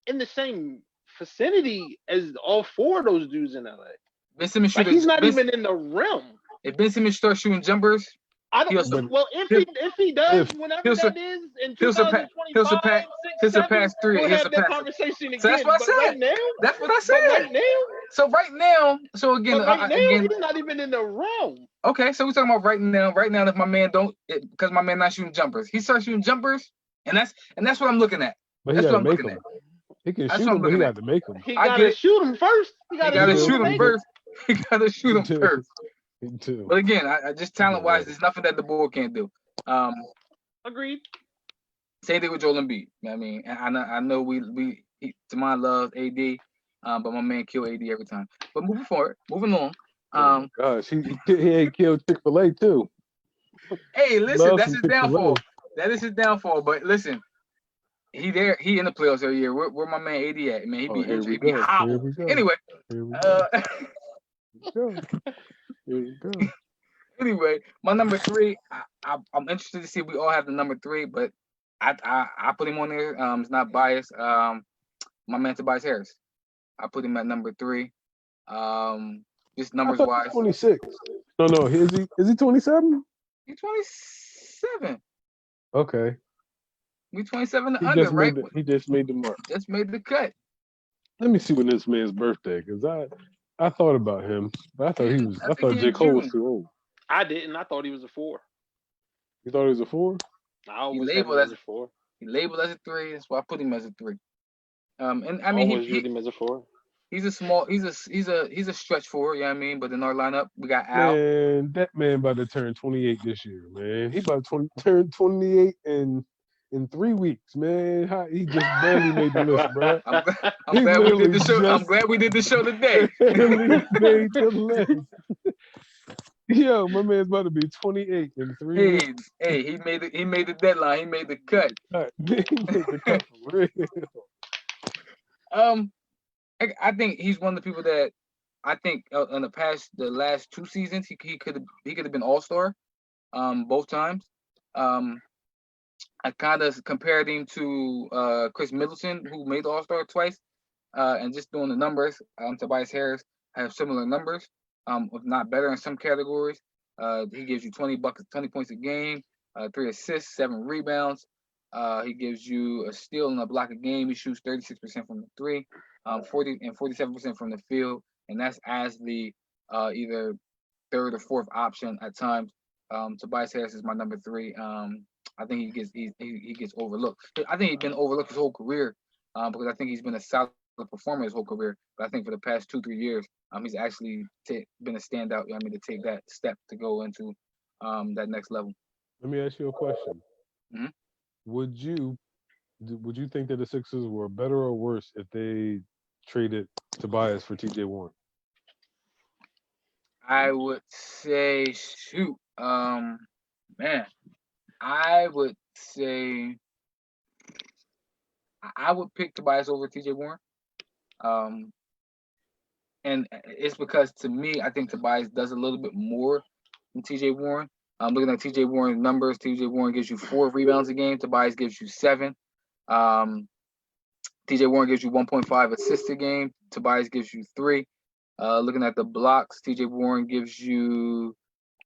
in the same vicinity as all four of those dudes in LA. Ben Simmons he's not even in the realm. If Ben Simmons starts shooting jumpers, if he does, whenever that is, in 2025, he'll surpass 3. We'll have that conversation again. So that's what I said. Right now, that's what I said. Right now, he's not even in the realm. Okay, so we're talking about right now. Right now, if my man because my man not shooting jumpers, he starts shooting jumpers, and that's what I'm looking at. But that's what I'm looking at. He can shoot them, but he got to make them. He got to shoot them first. He got to shoot them first. He got to shoot them first. But again, I just talent wise, there's nothing that the board can't do. Agreed. Same thing with Joel Embiid. I mean, I know we Tamon loves AD, but my man kill AD every time. But moving on. Gosh, he ain't killed Chick-fil-A too. Hey, listen, that's his downfall. That is his downfall. But listen, he in the playoffs every year. Where my man AD at? Man, he be injured. He be hobbled. Anyway. Here we go. Anyway, my number 3. I'm interested to see if we all have the number 3, but I put him on there. It's not biased. My man Tobias Harris. I put him at number 3. Just numbers wise. 26. No. Is he 27? He's 27. Okay. We 27 to under, right? He just made the mark. Just made the cut. Let me see when this man's birthday, because I thought about him, but I thought J. Cole was too old. I didn't. I thought he was a 4. You thought he was a 4? I always labeled as a 4. He labeled as a 3. That's why I put him as a 3. And I mean, he viewed him as a 4. He's a stretch 4. You know what I mean? But in our lineup, we got Al. Man, that man about to turn 28 this year, man. He about to turn 28 in 3 weeks, man. He just barely made the list, bro. I'm glad we did the show. I'm glad we did the show today. Made the list. Yo, my man's about to be 28 in 3 weeks. Hey, he made the deadline. He made the cut. He made the cut for real. I think he's one of the people that I think in the last 2 seasons he could have been All-Star, both times. I kind of compared him to Chris Middleton, who made the All-Star twice, and just doing the numbers. Tobias Harris have similar numbers, if not better in some categories. He gives you 20 points a game, 3 assists, 7 rebounds. He gives you a steal and a block a game. He shoots 36% from the 3, 40 and 47% from the field, and that's as the either 3rd or 4th option at times. Tobias Harris is my number 3. I think he gets overlooked. I think he's been overlooked his whole career because I think he's been a solid performer his whole career. But I think for the past 2-3 years, he's actually been a standout. To take that step to go into that next level. Let me ask you a question. Mm-hmm. Would you think that the Sixers were better or worse if they traded Tobias for TJ Warren? I would say, man. I would say I would pick Tobias over TJ Warren. And it's because to me, I think Tobias does a little bit more than T.J. Warren. I'm looking at T.J. Warren's numbers. T.J. Warren gives you 4 rebounds a game. Tobias gives you 7. T.J. Warren gives you 1.5 assists a game. Tobias gives you 3. Looking at the blocks, T.J. Warren gives you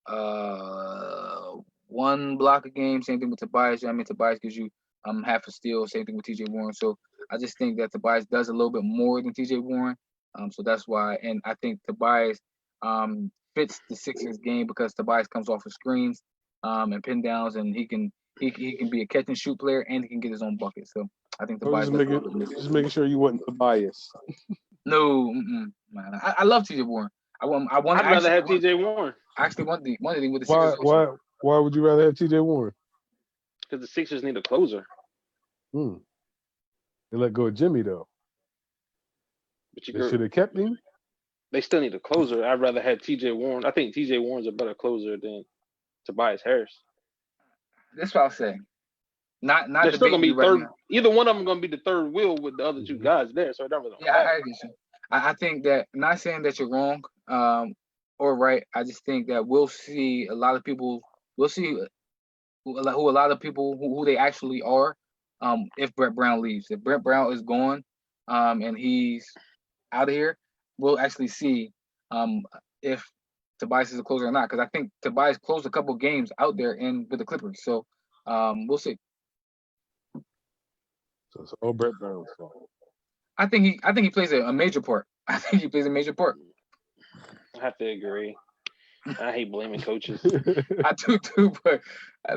1 block a game. Same thing with Tobias. I mean, Tobias gives you half a steal. Same thing with T.J. Warren. So I just think that Tobias does a little bit more than T.J. Warren. So that's why, and I think Tobias fits the Sixers game because Tobias comes off of screens and pin downs, and he can be a catch and shoot player, and he can get his own bucket. So I think I was Tobias just making sure you wasn't Tobias. No, man. I love T.J. Warren. I'd rather have T.J. Warren I actually wanted him with the Sixers. Why would you rather have T.J. Warren? because the Sixers need a closer. They let go of Jimmy though. But They should have kept him. They still need a closer. I'd rather have T.J. Warren. I think T.J. Warren's a better closer than Tobias Harris. That's what I'll say. Not They're still gonna be right third. now. Either one of them gonna be the third wheel with the other 2 guys there. So it don't really matter. I agree. I think that, not saying that you're wrong or right. I just think that we'll see a lot of people. We'll see who a lot of people who they actually are. If Brett Brown leaves, if Brett Brown is gone, and he's out of here, we'll actually see if Tobias is a closer or not. Because I think Tobias closed a couple games out there with the Clippers. So we'll see. So it's all Brett Brown's fault. I think he plays a major part. I think he plays a major part. I have to agree. I hate blaming coaches. I do too, but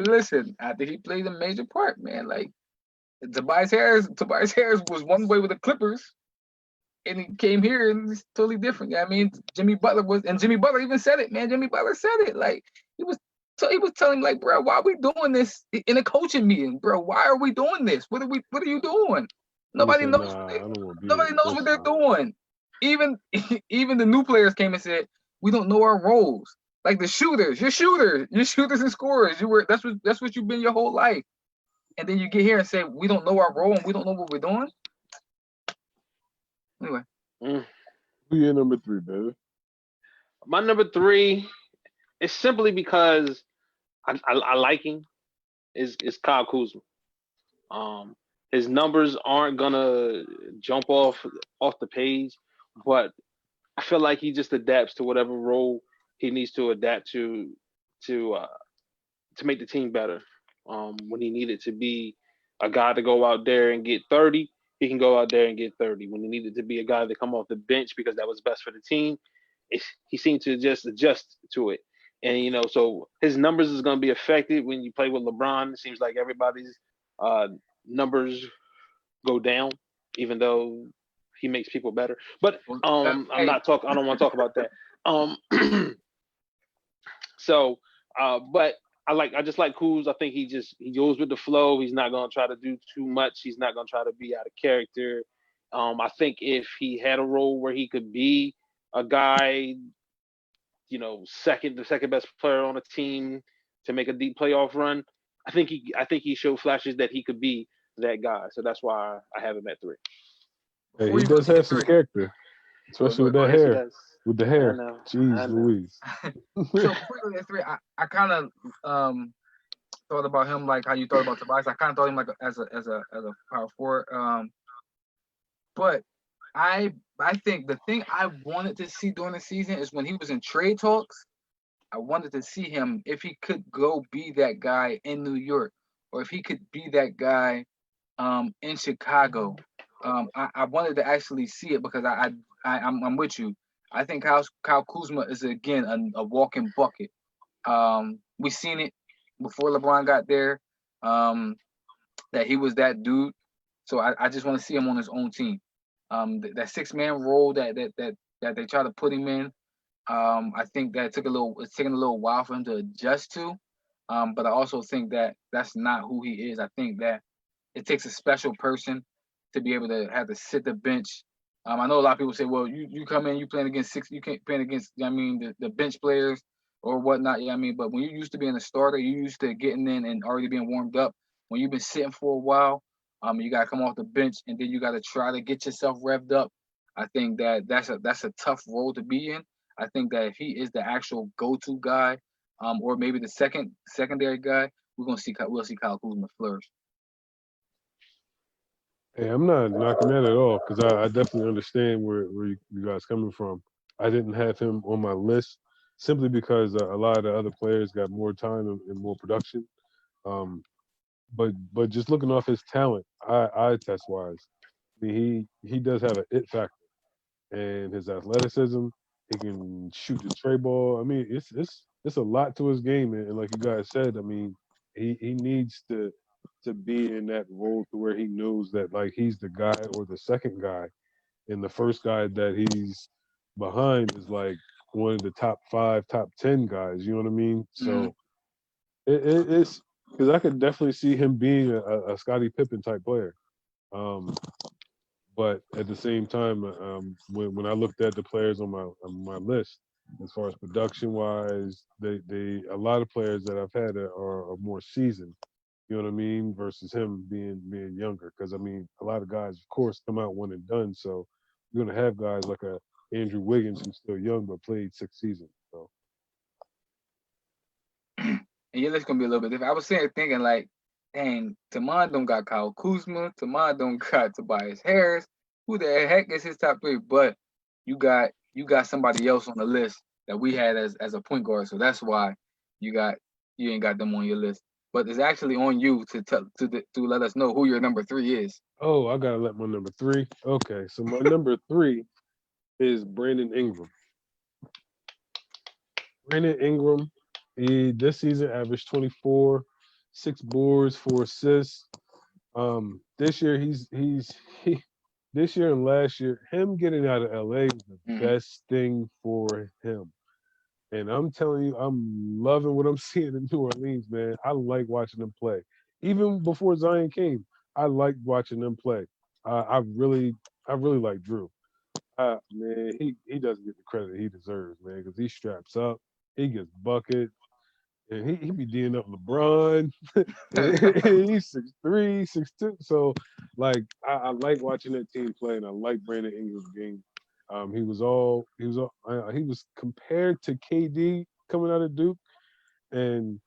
listen, I think he plays a major part, man. Like Tobias Harris was one way with the Clippers, and he came here and it's totally different. I mean, Jimmy Butler even said it, man. Jimmy Butler said it. Like he was telling him, like, bro, why are we doing this in a coaching meeting, bro? Why are we doing this? What are you doing? Nobody knows. Nobody knows what they're doing. Even the new players came and said, we don't know our roles. Like the shooters, you're shooters and scorers. That's what you've been your whole life. And then you get here and say we don't know our role and we don't know what we're doing. Anyway, who your number 3, baby? My number 3 is simply because I like him. Is Kyle Kuzma. His numbers aren't gonna jump off the page, but I feel like he just adapts to whatever role he needs to adapt to make the team better. When he needed to be a guy to go out there and get 30, he can go out there and get 30. When he needed to be a guy to come off the bench because that was best for the team, he seemed to just adjust to it. And so his numbers is going to be affected when you play with LeBron. It seems like everybody's numbers go down, even though he makes people better. But I'm not talking. I don't want to talk about that. But I just like Kuz. I think he goes with the flow. He's not gonna try to do too much. He's not gonna try to be out of character. I think if he had a role where he could be a guy, the second best player on a team to make a deep playoff run, I think he showed flashes that he could be that guy. So that's why I have him at 3. Hey, he does have some character, especially with that hair. With the hair, jeez Louise. So quickly at 3, I kind of thought about him like how you thought about Tobias. I kind of thought him like as a power forward. But I think the thing I wanted to see during the season is when he was in trade talks. I wanted to see him if he could go be that guy in New York, or if he could be that guy in Chicago. I wanted to actually see it because I'm with you. I think Kyle Kuzma is again a walking bucket. We've seen it before LeBron got there, that he was that dude. So I just want to see him on his own team. That 6-man role that they try to put him in. I think that it's taking a little while for him to adjust to. But I also think that that's not who he is. I think that it takes a special person to be able to have to sit the bench. I know a lot of people say, well, you come in, you playing against you can't play against, the bench players or whatnot. But when you used to being a starter, you used to getting in and already being warmed up. When you've been sitting for a while, you got to come off the bench and then you got to try to get yourself revved up. I think that that's a tough role to be in. I think that if he is the actual go-to guy, or maybe the secondary guy, we'll see Kyle Kuzma flourish. Hey, I'm not knocking that at all because I definitely understand where you guys coming from. I didn't have him on my list simply because a lot of the other players got more time and more production. Um, but just looking off his talent, eye test wise, I mean, he does have an it factor and his athleticism. He can shoot the tray ball. I mean, it's a lot to his game, and like you guys said, I mean, he needs to be in that role to where he knows that like he's the guy or the second guy, and the first guy that he's behind is like one of the top 5, top 10 guys. You know what I mean? Mm-hmm. So it's because I could definitely see him being a Scottie Pippen type player. Um, but at the same time, when I looked at the players on my list, as far as production wise, they a lot of players that I've had are more seasoned. You know what I mean? Versus him being younger. Because I mean, a lot of guys, of course, come out one and done. So you're gonna have guys like a Andrew Wiggins who's still young but played 6 seasons. So And your list gonna be a little bit different. I was sitting there thinking like, dang, Tamon don't got Kyle Kuzma, Tamon don't got Tobias Harris. Who the heck is his top three? But you got somebody else on the list that we had as a point guard, so that's why you ain't got them on your list. But it's actually on you to tell to let us know who your number three is. oh, I gotta let my number three. Okay, so my number three is Brandon Ingram. Brandon Ingram, he this season averaged 24, 6 boards, 4 assists. This year he this year and last year, him getting out of LA was the Mm-hmm. best thing for him. And I'm telling you, I'm loving what I'm seeing in New Orleans, man. I like watching them play. Even before Zion came, I liked watching them play. I really like Drew. Man, he doesn't get the credit he deserves, man, because he straps up, he gets buckets, and he be D'ing up LeBron. And he's 6'3", 6'2". So like I like watching that team play, and I like Brandon Ingram's game. He was compared to KD coming out of Duke, and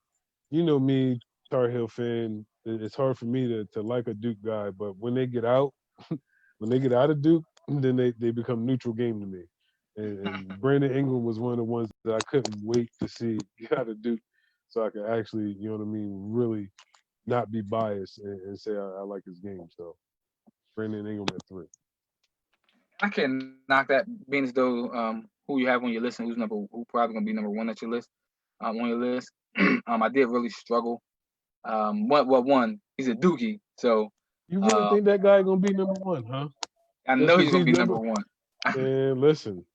you know me, Tar Heel fan. It's hard for me to like a Duke guy, but when they get out, when they get out of Duke, then they become neutral game to me. And Brandon Ingram was one of the ones that I couldn't wait to see get out of Duke, so I could actually, you know what I mean, really not be biased and say I like his game. So Brandon Ingram at 3. I can't knock that, being as though who you have on your list and who probably gonna be number one at your list, on your list. I did really struggle. One, he's a dookie, so You really uh, think that guy gonna be number one, huh? I Just know he's because gonna he's be number number one. and listen,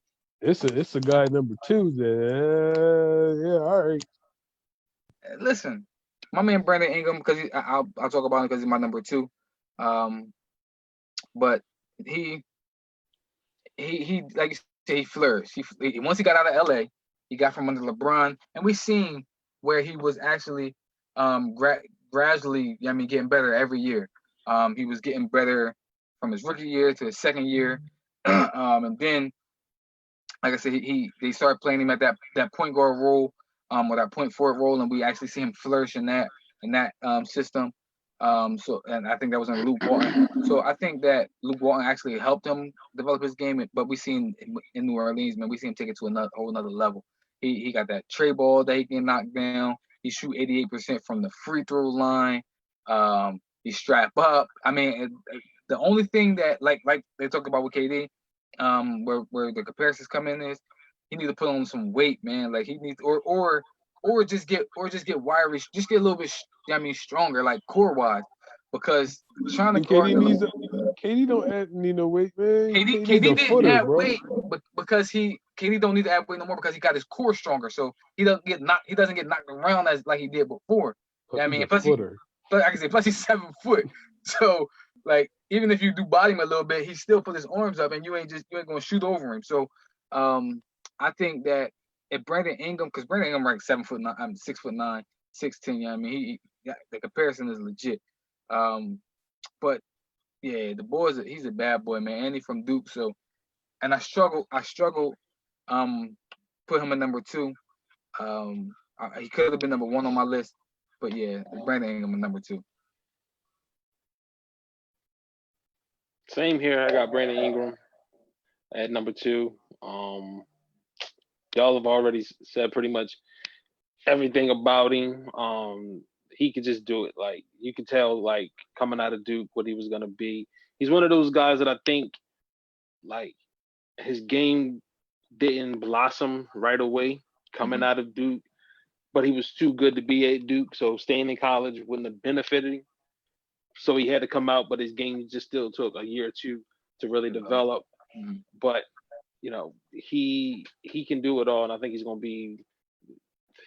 it's a guy number 2 that yeah, all right. Listen, my man Brandon Ingram, because I'll talk about him because he's my number two. Um, but he he like you said, he flourished. Once he got out of LA, he got from under LeBron, and we seen where he was actually gradually, I mean, getting better every year. He was getting better from his rookie year to his second year, and then like I said, they started playing him at that point guard role, or that point forward role, and we actually see him flourish in that system. So and I think that was in Luke Walton. So I think that Luke Walton actually helped him develop his game, but we seen in New Orleans, man, we see him take it to another whole another level. He got that tray ball that he can knock down. He shoot 88% from the free throw line. He strap up. I mean, the only thing that like they talked about with KD, where the comparisons come in is he needs to put on some weight, man. Like he needs or just get wiry, just get a little bit, I mean, stronger, like core wise, because trying to And guard the KD don't need no weight, man. KD's KD a didn't footer, add bro. weight, but because KD don't need to add weight no more because he got his core stronger, so he doesn't get knocked around as like he did before. Plus Yeah, I he's mean, a footer. plus like I said, plus he's 7 foot, so like even if you do body him a little bit, he still put his arms up, and you ain't gonna shoot over him. So um, I think that if Brandon Ingram, because Brandon Ingram like 7'9", 6'9", 6'10", yeah, I mean yeah, the comparison is legit. Um, but yeah, he's a bad boy, man, and he's from Duke, so and I struggle, put him at number two. He could have been number 1 on my list, but yeah, Brandon Ingram is number 2. Same here. I got Brandon Ingram at number 2. Y'all have already said pretty much everything about him. He could just do it. Like you could tell, like coming out of Duke, what he was gonna be. He's one of those guys that I think, like, his game didn't blossom right away coming out of Duke, but he was too good to be at Duke. So staying in college wouldn't have benefited him. So he had to come out, but his game just still took a year or two to really develop. But he can do it all, and I think he's gonna be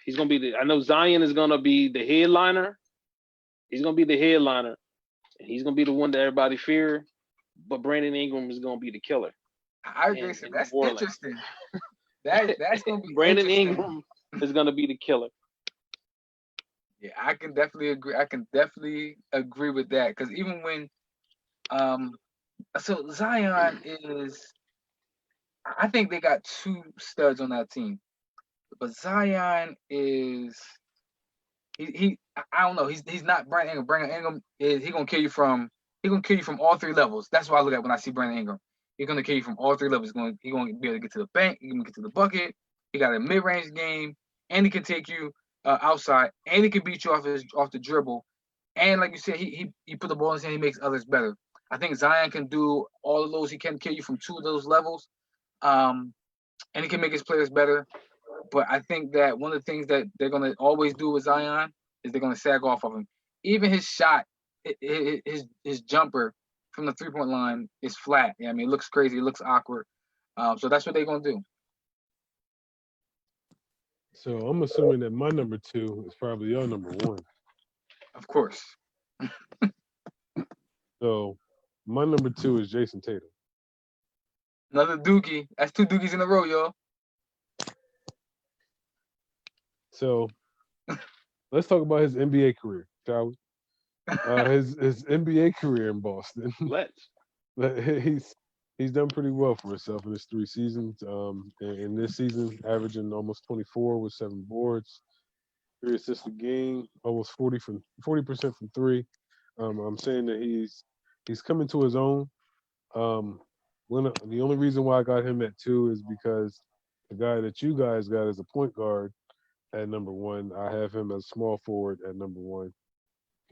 I know Zion is gonna be the headliner. He's gonna be the headliner, and he's gonna be the one that everybody fear. But Brandon Ingram is gonna be the killer. I agree. So that's interesting. That's gonna be Brandon Ingram is gonna be the killer. Yeah, I can definitely agree. I can definitely agree with that because even when, so Zion is, I think they got 2 studs on that team, but Zion is, I don't know. He's not Brandon Ingram. Brandon Ingram is gonna kill you from all 3 levels. That's what I look at when I see Brandon Ingram. He's gonna kill you from all 3 levels. He's gonna be able to get to the bank. He's gonna get to the bucket. He got a mid-range game, and he can take you outside, and he can beat you off the dribble. And like you said, he put the ball in his hand. He makes others better. I think Zion can do all of those. He can kill you from 2 of those levels, and he can make his players better. But I think that one of the things that they're gonna always do with Zion is they're gonna sag off of him. Even his shot, his jumper from the 3-point line is flat. Yeah, I mean, it looks crazy. It looks awkward. So that's what they're gonna do. So I'm assuming that my number 2 is probably your number 1. Of course. So my number 2 is Jason Tatum. Another Dookie. That's 2 Dookies in a row, y'all. So let's talk about his NBA career, shall we? His NBA career in Boston. Let's. He's done pretty well for himself in his 3 seasons. In this season, averaging almost 24 with 7 boards, 3 assists a game, almost 40% from 3. I'm saying that he's coming to his own. The only reason why I got him at 2 is because the guy that you guys got as a point guard at number 1, I have him as small forward at number 1,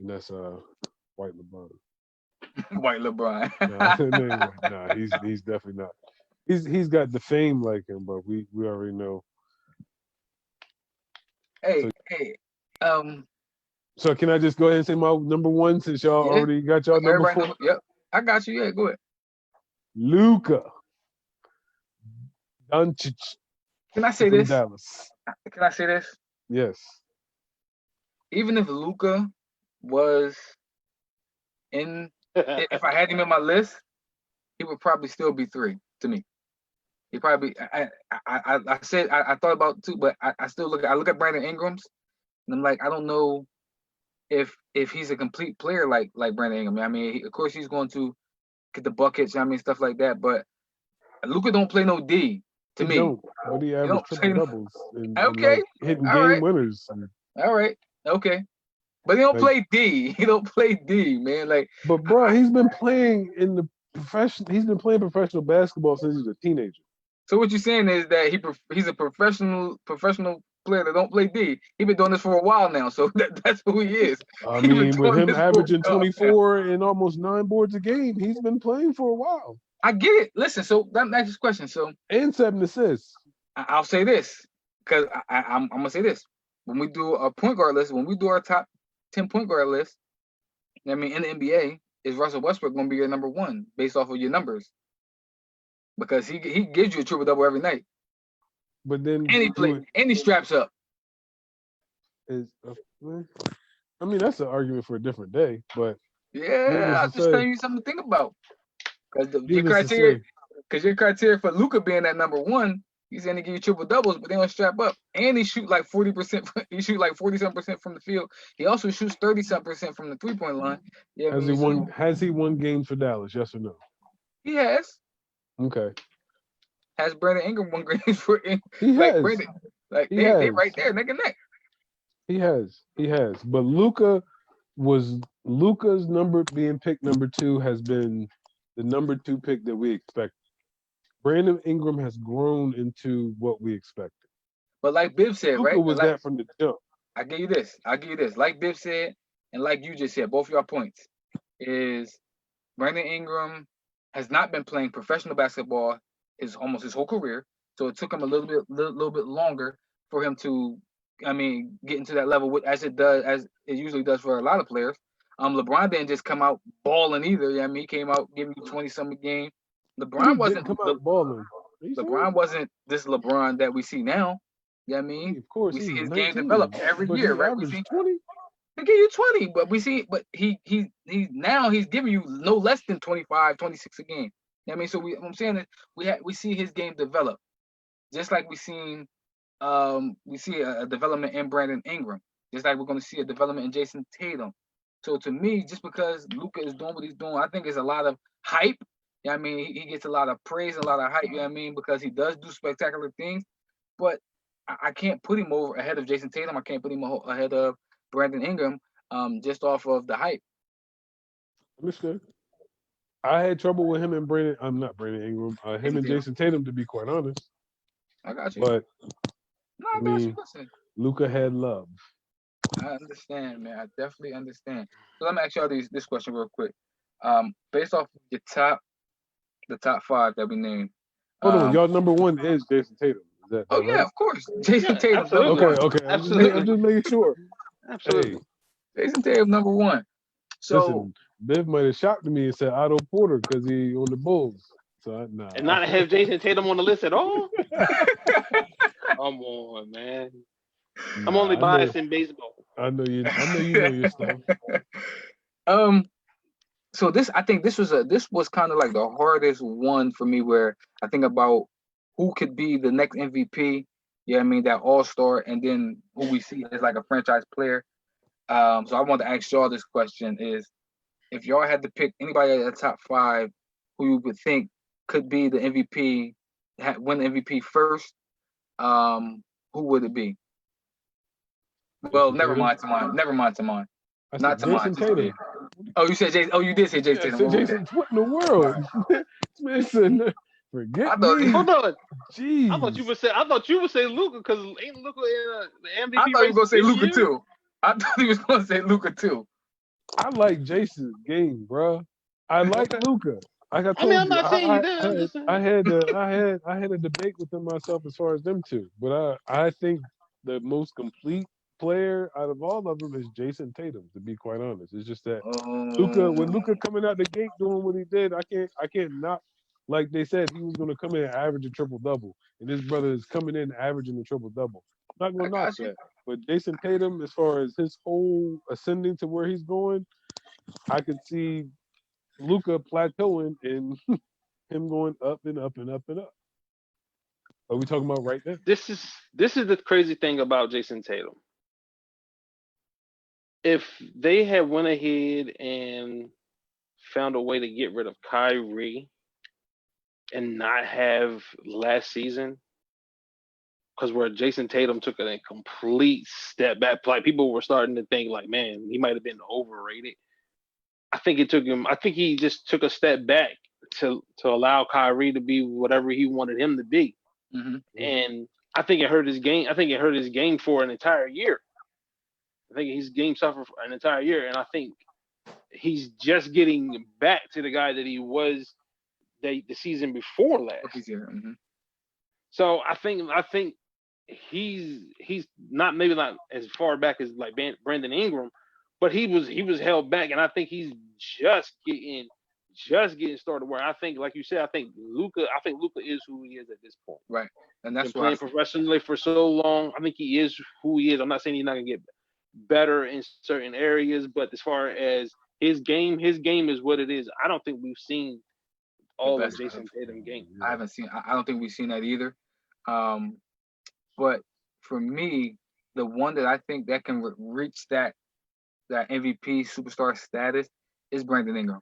and that's White LeBron. White LeBron. Nah, he's definitely not. He's got the fame like him, but we already know. Hey. So can I just go ahead and say my number 1 since y'all already got y'all number 4? Yep, I got you. Yeah, go ahead. Luka Doncic. Can I say this? Dallas. Can I say this? Yes. Even if Luka was in, if I had him in my list, he would probably still be 3 to me. He probably. I thought about 2, but I still look at Brandon Ingram's, and I'm like, I don't know if he's a complete player like Brandon Ingram. I mean, of course he's going to get the buckets. I mean, stuff like that. But Luka don't play no D to me. Don't, but he averaged triple doubles. Okay. And hitting game winners. All right. Okay. But he don't play D. He don't play D, man. Like, but bro, he's been playing in the profession. He's been playing professional basketball since he was a teenager. So what you're saying is that he's a professional player that don't play D. He's been doing this for a while now, so that's who he is. I mean, with him averaging 24 and almost 9 boards a game, he's been playing for a while. I get it. Listen, so that next question. So and 7 assists. I'll say this because I'm gonna say this. When we do a point guard list, when we do our top 10 point guard list, I mean, in the NBA, is Russell Westbrook going to be your number 1 based off of your numbers? Because he gives you a triple double every night. But then and he straps up. I mean, that's an argument for a different day. But yeah, I'm just telling you something to think about. Because your criteria for Luka being at number 1, he's going to give you triple doubles, but they don't strap up. And he shoot like 40%. He shoot like 40-something% from the field. He also shoots 30-something% from the 3-point line. Yeah, has he won games for Dallas? Yes or no? He has. Okay. Has Brandon Ingram won games for him? He has. Brandon, they right there, neck and neck. He has. But Luca's number being picked number 2 has been the number 2 pick that we expected. Brandon Ingram has grown into what we expected. But like Biv said, Luca right? was Like that from the jump. I give you this. Like Biv said, and like you just said, both of your points is Brandon Ingram has not been playing professional basketball almost his whole career. So it took him a little bit longer for him to, get into that level, as it usually does for a lot of players. LeBron didn't just come out balling either. He came out giving you 20 some a game. He didn't come out balling. LeBron wasn't this LeBron that we see now. Of course, We see he's his 19, game develop every but year, he right? We averaged see 20. he give you 20, but he's giving you no less than 25, 26 a game. So I'm saying that we see his game develop, just like we see a development in Brandon Ingram, just like we're going to see a development in Jason Tatum. So to me, just because Luka is doing what he's doing, I think it's a lot of hype. He gets a lot of praise, a lot of hype. Because he does do spectacular things, but I can't put him ahead of Jason Tatum. I can't put him ahead of Brandon Ingram, just off of the hype. Understood. I had trouble with him and Brandon. I'm not Brandon Ingram. Him and Jason Tatum, to be quite honest. I got you. But no, I got you. Listen, Luka had love. I understand, man. I definitely understand. So let me ask y'all this question real quick. Based off the top 5 that we named. Hold on, y'all number 1 is Jason Tatum. Is that Oh right? yeah, of course. Jason Tatum absolutely. number 1. Okay. Absolutely. I'm just making sure. Absolutely. Hey, Jason Tatum number 1. So listen, Biv might have shocked me and said Otto Porter because he on the Bulls. So nah. And not have Jason Tatum on the list at all? Come on, man. I'm only biased in baseball. I know you know your stuff. So I think this was kind of like the hardest one for me, where I think about who could be the next MVP. That all-star, and then who we see as like a franchise player. So I want to ask y'all this question: is if y'all had to pick anybody at the top 5 who you would think could be the MVP, win the MVP first, who would it be? Well, never mind, Tamon. Not Jason Tamon. Tatum. Oh, you said Jason. Oh, you did say Jason Tatum. Jason, what in the world? Listen, forget me. Hold on. Jeez. I thought you would say Luka, because ain't Luka in the MVP I thought he was gonna say Luka year? too. I thought he was gonna say Luka too. I like Jason's game, bro. I like Luka. Like I told I'm not saying you did. I had a debate within myself as far as them two, but I think the most complete player out of all of them is Jason Tatum. To be quite honest, it's just that Luka coming out the gate doing what he did, I can't not. Like they said, he was going to come in and average a triple double, and this brother is coming in averaging a triple double. Not going to knock that, but Jason Tatum, as far as his whole ascending to where he's going, I could see Luka plateauing and him going up and up and up and up. Are we talking about right now? This is the crazy thing about Jason Tatum. If they had went ahead and found a way to get rid of Kyrie and not have last season, because where Jason Tatum took a complete step back, like people were starting to think like, man, he might have been overrated. I think he just took a step back to allow Kyrie to be whatever he wanted him to be. Mm-hmm. And I think it hurt his game. I think it hurt his game for an entire year. I think his game suffered for an entire year. And I think he's just getting back to the guy that he was the season before last. Mm-hmm. So I think he's not, maybe not as far back as like Brandon Ingram, but he was held back, and I think he's just getting started. Where I think, like you said, I think Luka is who he is at this point. Right, and that's been playing professionally for so long. I think he is who he is. I'm not saying he's not gonna get better in certain areas, but as far as his game is what it is. I don't think we've seen all of Jason Tatum game. I haven't seen. I don't think we've seen that either. But for me, the one that I think that can reach that MVP superstar status is Brandon Ingram.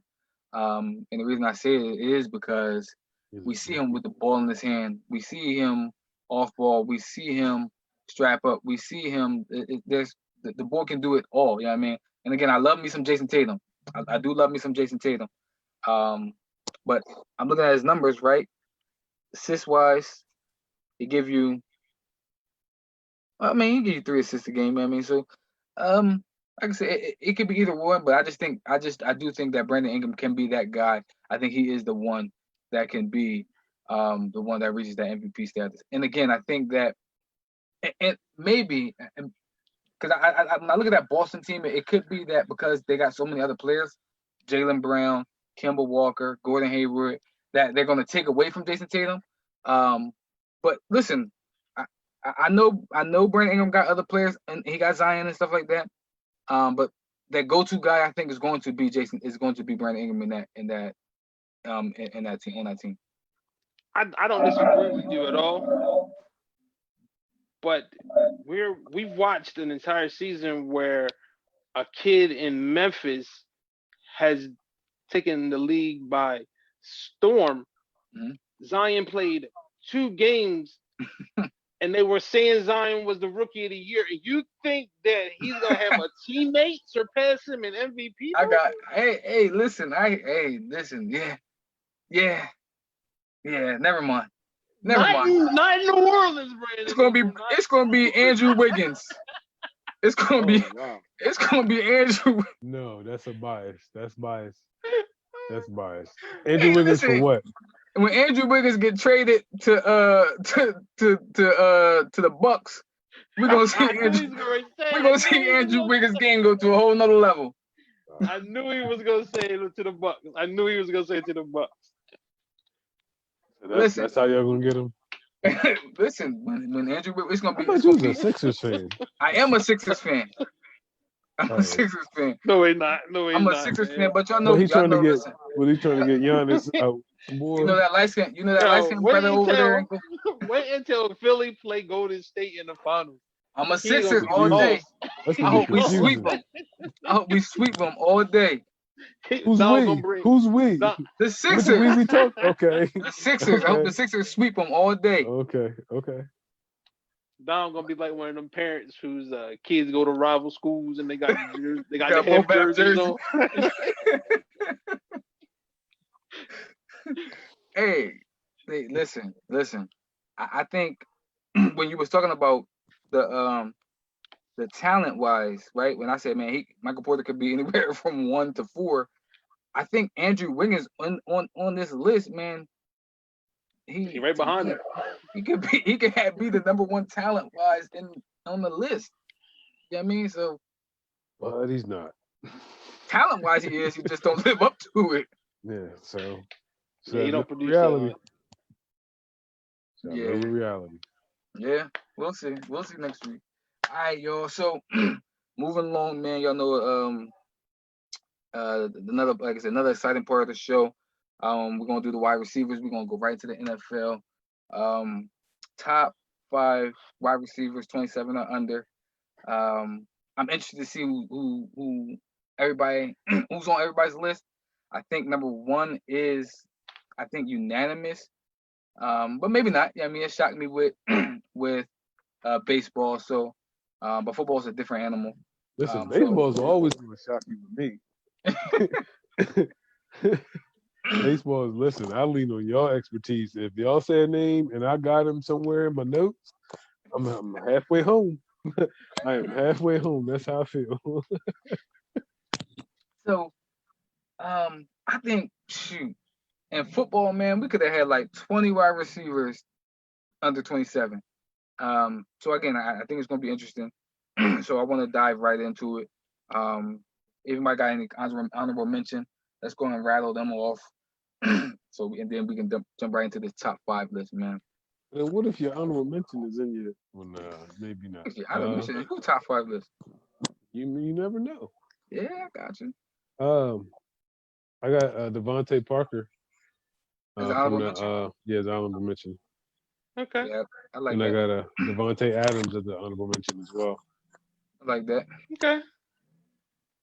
And the reason I say it is because we see him with the ball in his hand. We see him off ball. We see him strap up. We see him. There's the boy can do it all. You know what I mean? And again, I love me some Jason Tatum. I do love me some Jason Tatum. But I'm looking at his numbers, right? Assist wise, he give you. I mean, he give you 3 assists a game. You know what I mean, so like I said, it could be either one. But I do think that Brandon Ingram can be that guy. I think he is the one that can be the one that reaches that MVP status. And again, I think that and maybe because when I look at that Boston team, it could be that because they got so many other players, Jaylen Brown, Kemba Walker, Gordon Hayward, that they're going to take away from Jason Tatum. But listen, I know Brandon Ingram got other players and he got Zion and stuff like that. But that go-to guy I think is going to be Brandon Ingram in that team on that team. I don't disagree with you at all. But we've watched an entire season where a kid in Memphis has taken the league by storm. Mm-hmm. Zion played 2 games, and they were saying Zion was the rookie of the year. And you think that he's gonna have a teammate surpass him in MVP? Listen, never mind. Not in New Orleans, Brandon. It's gonna be Andrew Wiggins. It's gonna be Andrew. No, that's a bias. That's bias. That's bias. Andrew Wiggins for what? When Andrew Wiggins get traded to the Bucks, we're gonna see Andrew Wiggins' game go to a whole nother level. I knew he was gonna say it to the Bucks. I knew he was gonna say it to the Bucks. So that's how y'all gonna get him. Listen, when Andrew Wiggins, it's gonna be. I thought you was a Sixers fan. I am a Sixers fan. I'm a Sixers fan. No, he's not. I'm a Sixers fan, but y'all know. He's trying to get. Well, he's trying to get Giannis out. You know that light skin brother over there. Wait until Philly play Golden State in the finals. I'm a Sixers all day. I hope we sweep them. All day. Who's we? Who's we? The Sixers. We talk? Okay. The Sixers. Okay. I hope the Sixers sweep them all day. Okay. Dom gonna be like one of them parents whose kids go to rival schools and they got the hip jerseys on. Hey, listen. I think when you was talking about the talent wise, right? When I said, man, Michael Porter could be anywhere from 1 to 4. I think Andrew Wiggins on this list, man. He right behind him. He could be the number 1 talent wise on the list. You know what I mean? So, but he's not. Talent wise, he is. He just don't live up to it. Yeah. So he don't produce reality. Reality. Yeah, we'll see. We'll see next week. All right, y'all. So moving along, man. Y'all know another exciting part of the show. We're gonna do the wide receivers. We're gonna go right to the NFL. Top 5 wide receivers, 27 or under. I'm interested to see who everybody who's on everybody's list. I think number 1 is unanimous. But maybe not. Yeah, I mean, it shocked me with baseball. So, but football is a different animal. Listen, baseball's always going to shock you with me. Baseball is, listen, I lean on y'all expertise. If y'all say a name and I got him somewhere in my notes, I'm halfway home. I am halfway home. That's how I feel. So, I think, in football, man, we could have had like 20 wide receivers under 27. So again, I think it's going to be interesting. So I want to dive right into it. If anybody got any honorable mention, let's go and rattle them off. And then we can jump right into this top 5 list, man. And what if your honorable mention is in your? Well, no, maybe not. Honorable mention, who top 5 list? You never know. Yeah, I got you. I got Devontae Parker. As honorable mention. As honorable mention. Okay. Yeah, I like and that. And I got Devontae Adams as the honorable mention as well. I like that. Okay.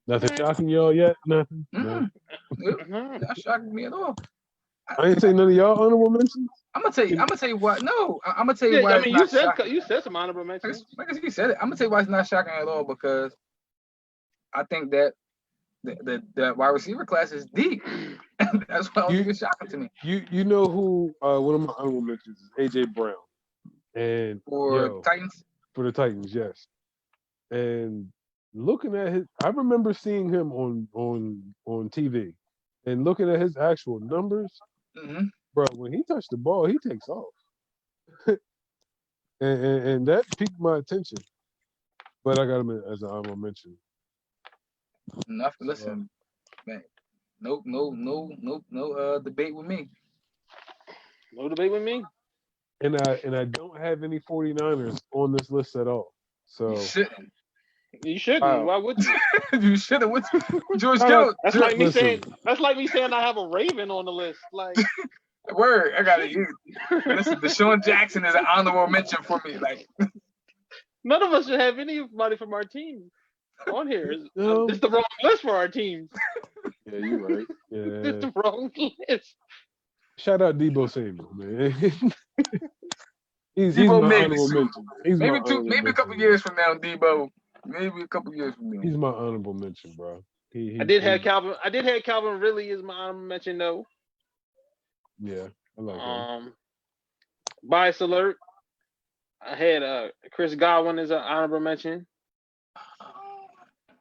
Nothing shocking y'all yet? Nothing? Mm-hmm. No. Not shocking me at all. I ain't say none of y'all honorable mentions? I'm gonna tell you why. No, I'm gonna tell you Yeah, why I it's mean, not shocking. you said some honorable mentions. Like you said it, I'm gonna tell you why it's not shocking at all because I think that the wide receiver class is deep. That's why I don't think it's shocking to me. You know who one of my honorable mentions is AJ Brown. And For Titans, for the Titans, yes. And looking at I remember seeing him on TV and looking at his actual numbers, bro. When he touched the ball, he takes off, and that piqued my attention. But I got him as an honorable mention. enough. Listen, man. No debate with me. No debate with me. And I don't have any 49ers on this list at all. So You shouldn't. You shouldn't. Why would you? You shouldn't. What's George Kittle? That's like me saying. That's like me saying I have a Raven on the list. Like word, I got it. Listen, Deshaun Jackson is an honorable mention for me. Like none of us should have anybody from our team on here. No. It's the wrong list for our teams. Yeah, you're right. Yeah, it's the wrong list. Shout out Debo Samuel, man. he's Debo my Mix. honorable mention. Maybe a couple years from now, Debo. Maybe a couple years from now. He's my honorable mention, bro. I did have Calvin Ridley as my honorable mention though. Yeah, I like him. Bias alert. I had Chris Godwin as an honorable mention.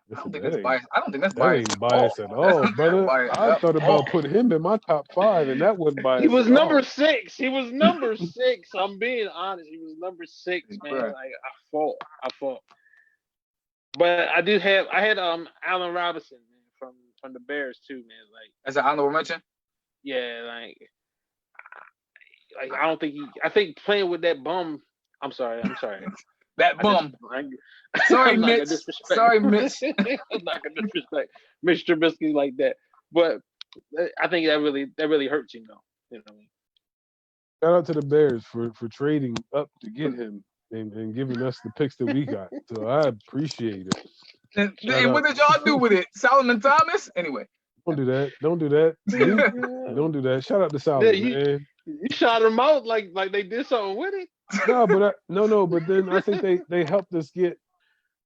I don't think that's biased. I don't think that's that biased. Ain't biased at all, brother. I thought about putting him in my top 5, and that wasn't biased. He was number 6. He was number 6. I'm being honest. He was number 6, man. Right. Like I fought. But I had Allen Robinson, man, from the Bears too, man. Like as an honorable mention. Yeah, like I don't think I think playing with that bum. I'm sorry. That bum. Sorry, Mitch. Sorry, Mitch. I'm not gonna disrespect Mitch Trubisky like that. But I think that really hurts him though. You know what I mean? Shout out to the Bears for trading up to get him and giving us the picks that we got. So I appreciate it. And what did y'all do with it? Solomon Thomas? Anyway. Don't do that. Don't do that. Don't do that. Shout out to Solomon, man. You shot him out like they did something with it. No, but then I think they helped us get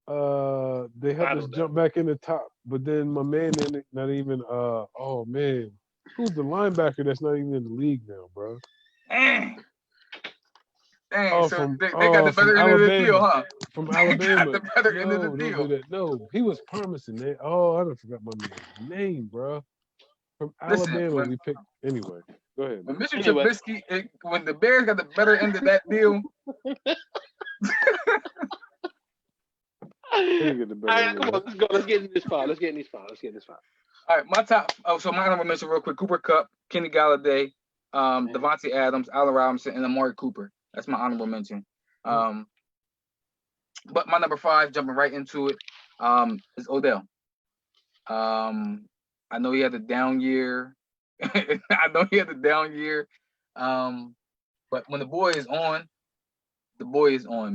they helped us jump back in the top. But then my man not even oh man, who's the linebacker that's not even in the league now, bro? Dang, so they got the better end of the deal, huh? From Alabama. Got the better end of the deal. Don't do that. No, he was promising that. Oh, I don't forgot my man's name, bro. From Alabama, we picked anyway. Go ahead. When Mitchell Trubisky, when the Bears got the better end of that deal. All right, come on, let's go. Let's get in this file. All right, my top. So my honorable mention real quick: Cooper Kupp, Kenny Galladay, Devontae Adams, Allen Robinson, and Amari Cooper. That's my honorable mention. But my number 5, jumping right into it, is Odell. I know he had a down year. But when the boy is on,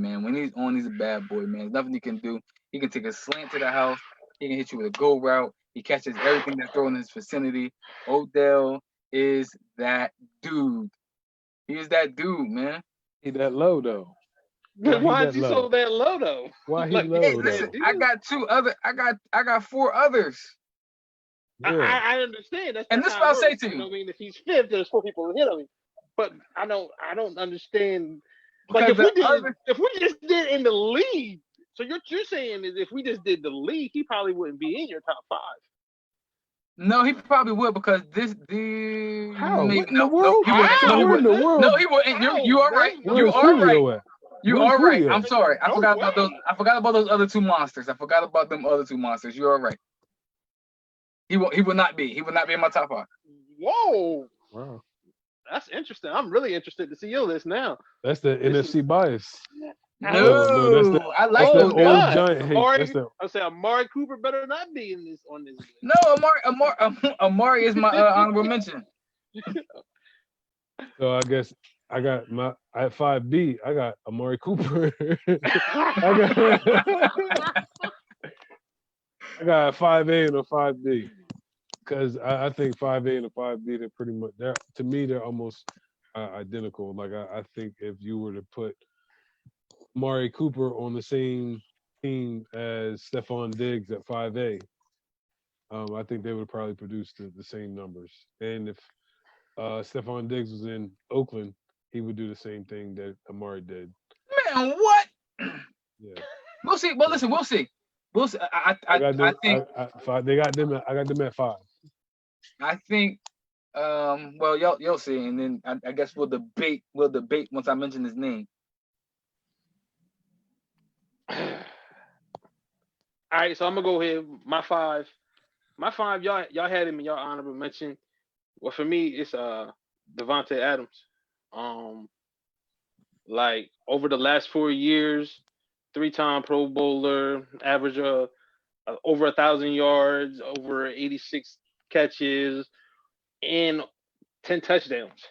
man. When he's on, he's a bad boy, man. There's nothing he can do. He can take a slant to the house. He can hit you with a go route. He catches everything that's thrown in his vicinity. Odell is that dude. He is that dude, man. He that low though. Why'd you so that low though? Why he low? Hey, listen, I got 4 others. Yeah. I understand. And this is what I'll say to you. I mean, if he's 5th, there's 4 people ahead of him. But I don't understand. Like if we just did in the league, so you're saying is if we just did the league, he probably wouldn't be in your top 5. No, he probably would because How? What in the world? No, he wouldn't. You are right. You are right. You are right. I'm sorry. I forgot about those. I forgot about those other 2 monsters. I forgot about them other 2 monsters. You are right. He would not be. He would not be in my top 5. Whoa. Wow. That's interesting. I'm really interested to see your list now. That's the NFC bias. No, I like that old giant hate. I say Amari Cooper better not be on this list. No, Amari is my honorable mention. So I guess I got at 5B. I got Amari Cooper. I got a 5A and a 5B because I think 5A and a 5B they're pretty much to me they're almost identical. Like I think if you were to put Mari Cooper on the same team as Stephon Diggs at 5A, I think they would probably produce the same numbers. And if Stephon Diggs was in Oakland, he would do the same thing that Amari did. Man, what? Yeah. We'll see. Well, listen, we'll see. We'll see. I got them. I think. They got them. I got them at 5. I think. Well, you'll see, and then I guess we'll debate. We'll debate once I mention his name. All right, so I'm gonna go ahead. My five, y'all had him in y'all honorable mention. Well, for me, it's Devontae Adams. Like over the last 4 years, 3-time Pro Bowler, average over 1,000 yards, over 86 catches, and 10 touchdowns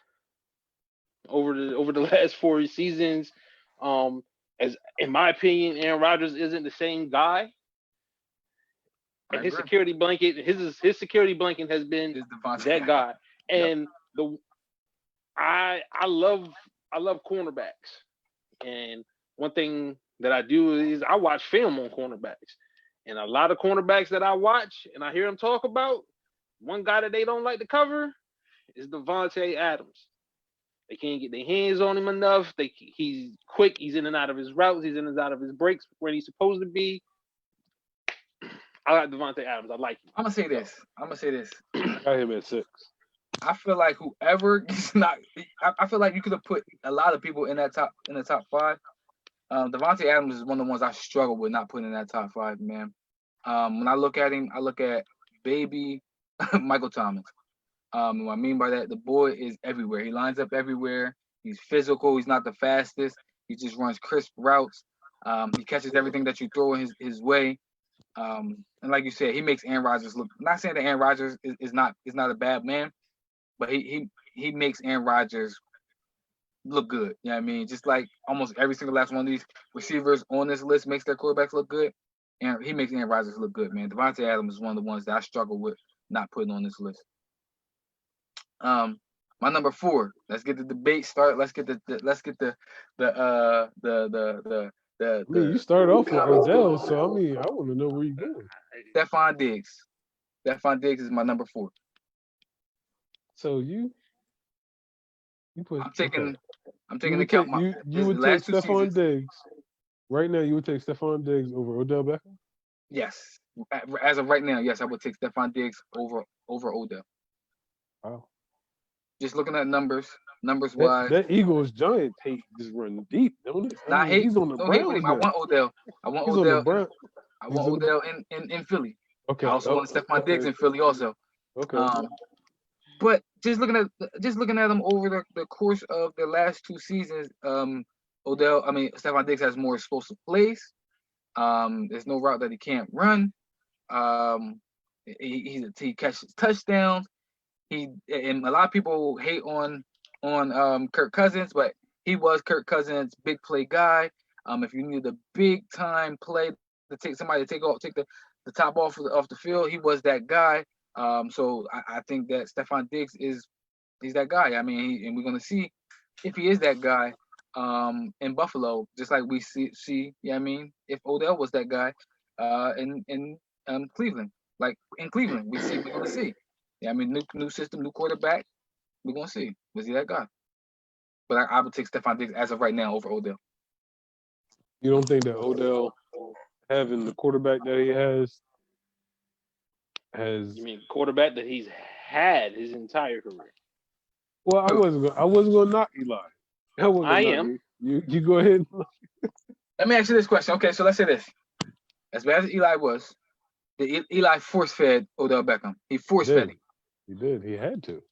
over the last 4 seasons. As in my opinion, Aaron Rodgers isn't the same guy. And his security blanket, his security blanket has been that guy. And I love cornerbacks. And one thing that I do is I watch film on cornerbacks. And a lot of cornerbacks that I watch and I hear them talk about, one guy that they don't like to cover is Devontae Adams. They can't get their hands on him enough. He's quick. He's in and out of his routes. He's in and out of his breaks where he's supposed to be. I like Devontae Adams. I like him. I'm gonna say this. I got him at 6. I feel like whoever gets knocked, I feel like you could have put a lot of people in the top 5. Devontae Adams is one of the ones I struggle with not putting in that top 5, man. When I look at him, I look at baby Michael Thomas. What I mean by that, the boy is everywhere. He lines up everywhere. He's physical. He's not the fastest. He just runs crisp routes. He catches everything that you throw in his way. And like you said, he makes Aaron Rodgers look. I'm not saying that Aaron Rodgers is not a bad man, but he makes Aaron Rodgers look good. You know what I mean? Just like almost every single last one of these receivers on this list makes their quarterbacks look good. And he makes Aaron Rodgers look good, man. Devontae Adams is one of the ones that I struggle with not putting on this list. My number 4. Let's get the debate started. Let's get the you started off with Odell, so I mean, I want to know where you're going. Stephon Diggs. Stephon Diggs is my number 4. So you put. I'm taking you the count. You would take Stephon Diggs right now. You would take Stephon Diggs over Odell Beckham. Yes, as of right now, yes, I would take Stephon Diggs over Odell. Wow. Just looking at numbers wise. That Eagles Giant hate just run deep, don't it? Nah, he's on the Browns. I want Odell. I want Odell. I want Odell in Philly. Okay. I also want Stephon Diggs in Philly also. Okay. But just looking at them over the course of the last 2 seasons, Stephon Diggs has more explosive plays. There's no route that he can't run. He catches touchdowns. And a lot of people hate on Kirk Cousins, but he was Kirk Cousins' big play guy. If you need a big time play to take the top off the field, he was that guy. So I think that Stephon Diggs he's that guy. I mean, and we're gonna see if he is that guy in Buffalo, just like we see. You know what I mean, if Odell was that guy in Cleveland, like in Cleveland, we're gonna see. Yeah, I mean, new system, new quarterback. We're gonna see. Was he that guy? But I would take Stephon Diggs as of right now over Odell. You don't think that Odell having the quarterback that he has? You mean quarterback that he's had his entire career? Well, I wasn't gonna knock Eli. I am. You go ahead. Let me ask you this question. Okay, so let's say this: as bad as Eli was, Eli force fed Odell Beckham. He force fed him. He did. He had to.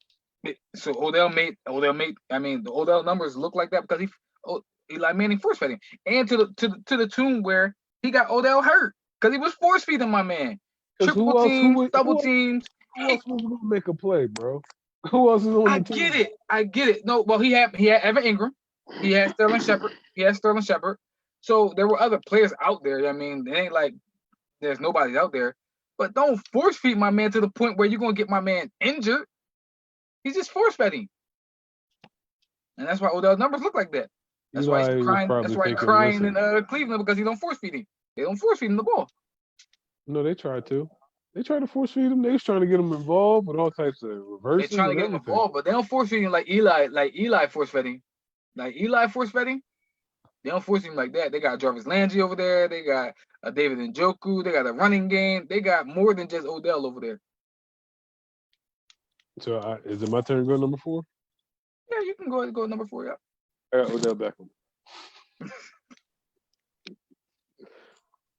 So Odell made. I mean, the Odell numbers look like that because Eli Manning force fed him, and to the tune where he got Odell hurt because he was force feeding my man. Triple teams, double teams. Who else was gonna make a play, bro? Who else is on the team? I get it. No, well, he had Evan Ingram. He had Sterling Shepard. So there were other players out there. I mean, it ain't like there's nobody out there. But don't force feed my man to the point where you're gonna get my man injured. He's just force feeding. And that's why Odell's numbers look like that. That's why he's Eli was crying. That's probably why he's thinking, crying listen, in Cleveland because he don't force feed him. They don't force feed him the ball. no, they tried to. They tried to force feed him. They was trying to get him involved with all types of They're reverses trying to and get him the everything. ball, but they don't force feed him like Eli force fed him. Like Eli force fed him. They don't force him like that. They got Jarvis Landry over there. They got David Njoku. They got a running game. They got more than just Odell over there. So is it my turn to go number 4? Yeah, you can go number 4. Yeah. I got Odell Beckham.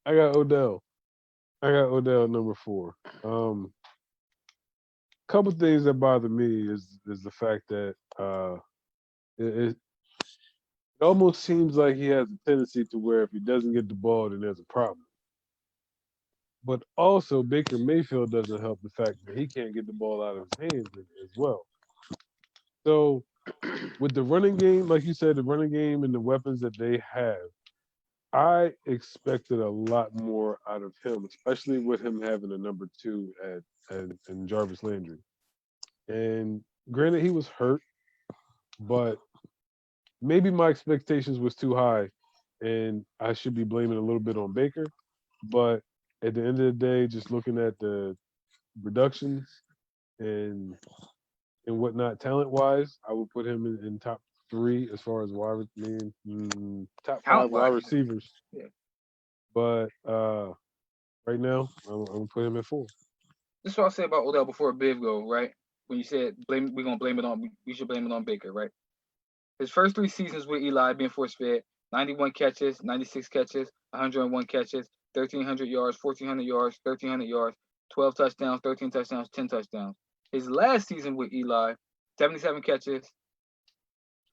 I got Odell number 4. Couple things that bother me is the fact that it almost seems like he has a tendency to where if he doesn't get the ball, then there's a problem. But also, Baker Mayfield doesn't help the fact that he can't get the ball out of his hands as well. So, with the running game, like you said, the running game and the weapons that they have, I expected a lot more out of him, especially with him having a number 2 and Jarvis Landry. And granted, he was hurt, but maybe my expectations was too high, and I should be blaming a little bit on Baker. But at the end of the day, just looking at the reductions and whatnot, talent wise, I would put him in top 3 as far as top 5 Talent wide wise. receivers. Yeah. But right now, I'm gonna put him at 4. This is what I said about Odell before Biv go, right? When you said we're gonna blame it on, we should blame it on Baker, right? His first 3 seasons with Eli being force fed, 91 catches, 96 catches, 101 catches, 1,300 yards, 1,400 yards, 1,300 yards, 12 touchdowns, 13 touchdowns, 10 touchdowns. His last season with Eli, 77 catches,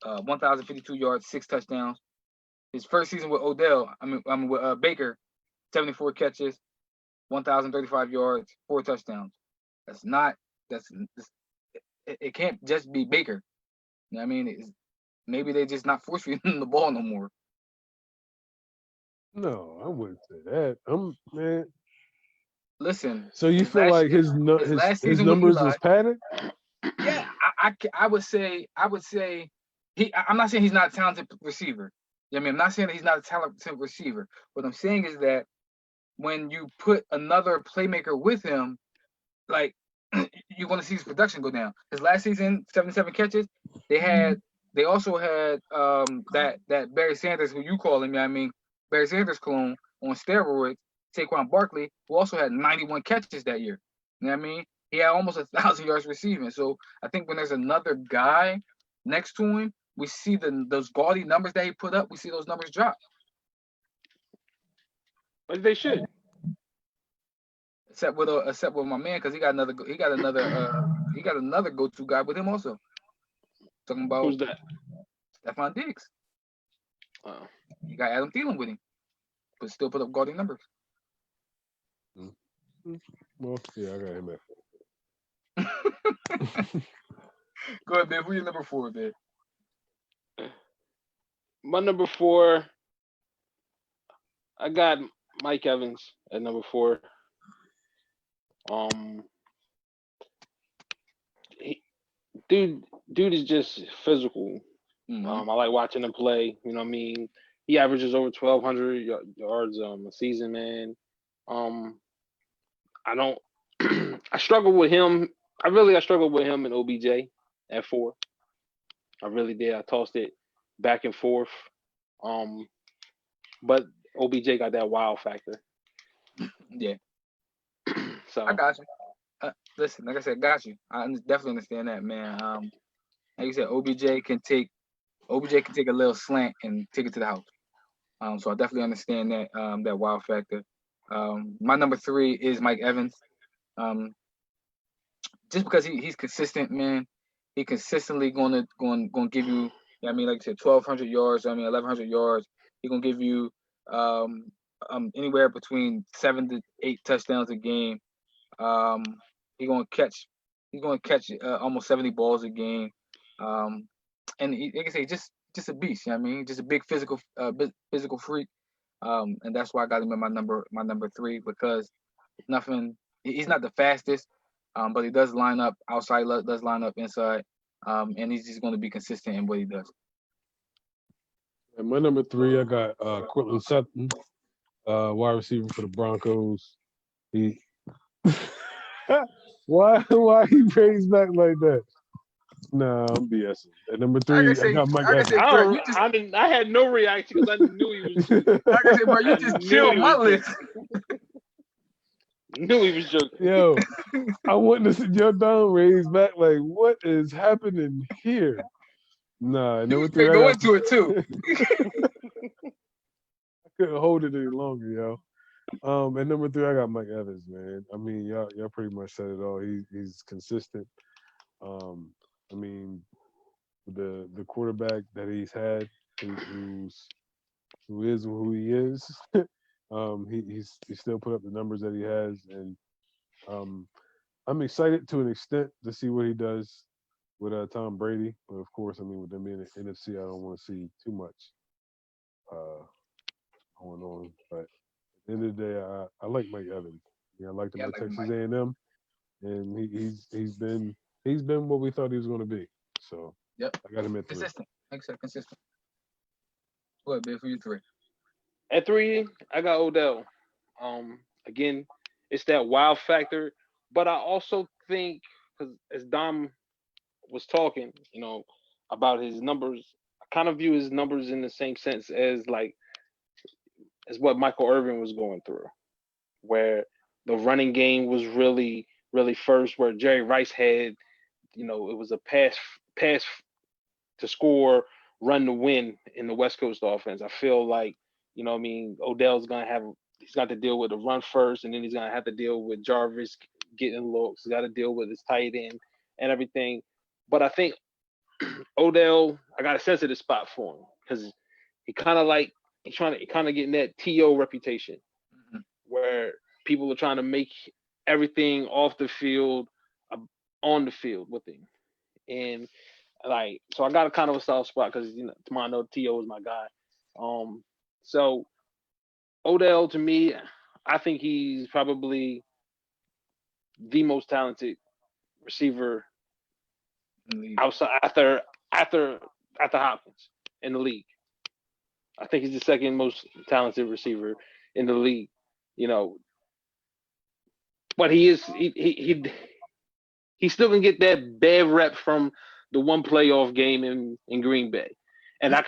1,052 yards, 6 touchdowns. His first season with with Baker, 74 catches, 1,035 yards, 4 touchdowns. It can't just be Baker. You know what I mean? Maybe they just not force feeding the ball no more. No, I wouldn't say that. Man. Listen. So you feel like his last season numbers with Eli, was padded? Yeah, I would say I'm not saying he's not a talented receiver. You know what I mean, I'm not saying that he's not a talented receiver. What I'm saying is that when you put another playmaker with him, like you're going to see his production go down. His last season, 77 catches. They also had that Barry Sanders, who you call him, you know what I mean, Barry Sanders clone on steroids, Saquon Barkley, who also had 91 catches that year. You know what I mean? He had almost 1,000 yards receiving. So I think when there's another guy next to him, we see those gaudy numbers that he put up. We see those numbers drop. But they should. Except with my man, because he got another go-to guy with him also. Talking about Who's that? Stephon Diggs. Oh. He got Adam Thielen with him, but still put up gaudy numbers. Well, yeah, I got him at 4. Go ahead, man. Who's your number 4, man? My number 4, I got Mike Evans at number 4. Dude is just physical. Mm-hmm. I like watching him play. You know what I mean? He averages over 1,200 yards a season, man. I don't. I struggle with him. I struggled with him and OBJ at 4. I really did. I tossed it back and forth. But OBJ got that wow factor. Yeah. So I got you. Listen, like I said, got you. I definitely understand that, man. Like you said, OBJ can take a little slant and take it to the house. So I definitely understand that that wow factor. My number 3 is Mike Evans. Just because he's consistent, man. He consistently going to give you. I mean, like I said, 1,200 yards. 1,100 yards. He's gonna give you anywhere between 7 to 8 touchdowns a game. He's gonna catch almost 70 balls a game. And like I say, just a beast. You know what I mean, just a big physical freak. And that's why I got him in my number 3, because he's not the fastest, but he does line up outside, does line up inside. and he's just going to be consistent in what he does. And my number 3, I got Cortland Sutton, wide receiver for the Broncos. He why he prays back like that? Nah, I'm BSing. At number 3, I got Mike like I Evans. said, Greg, you just, I had no reaction because I knew he was joking. like I said, bro, you just chill my list. Knew he was joking. Yo, I want to see your down raised back. Like, what is happening here? Nah, number 3, I Go got. into it too. I couldn't hold it any longer, yo. At number 3, I got Mike Evans, man. I mean, y'all pretty much said it all. He's consistent. I mean, the quarterback that he's had, who is who he is. He's still put up the numbers that he has, and I'm excited to an extent to see what he does with Tom Brady. But of course, I mean, with them being in the NFC, I don't want to see too much going on. But at the end of the day, I like Mike Evans. Yeah, I liked him at Texas A&M, and he's been what we thought he was going to be. So yep, I got him at 3. Consistent. Excellent, consistent. What, big for you 3? At 3, I got Odell. Again, it's that wow factor, but I also think because as Dom was talking, about his numbers, I kind of view his numbers in the same sense as what Michael Irvin was going through, where the running game was really, really first, where Jerry Rice had, it was a pass to score, run to win in the West Coast offense. I feel like, Odell's he's got to deal with the run first, and then he's gonna have to deal with Jarvis getting looks. He's got to deal with his tight end and everything. But I think Odell, I got a sensitive spot for him because he kind of getting that TO reputation, where people are trying to make everything off the field, on the field with him, and so I got a kind of a soft spot because I know T.O. is my guy. So Odell, to me, I think he's probably the most talented receiver outside after Hopkins in the league. I think he's the second most talented receiver in the league. But he still can get that bad rep from the one playoff game in Green Bay, and I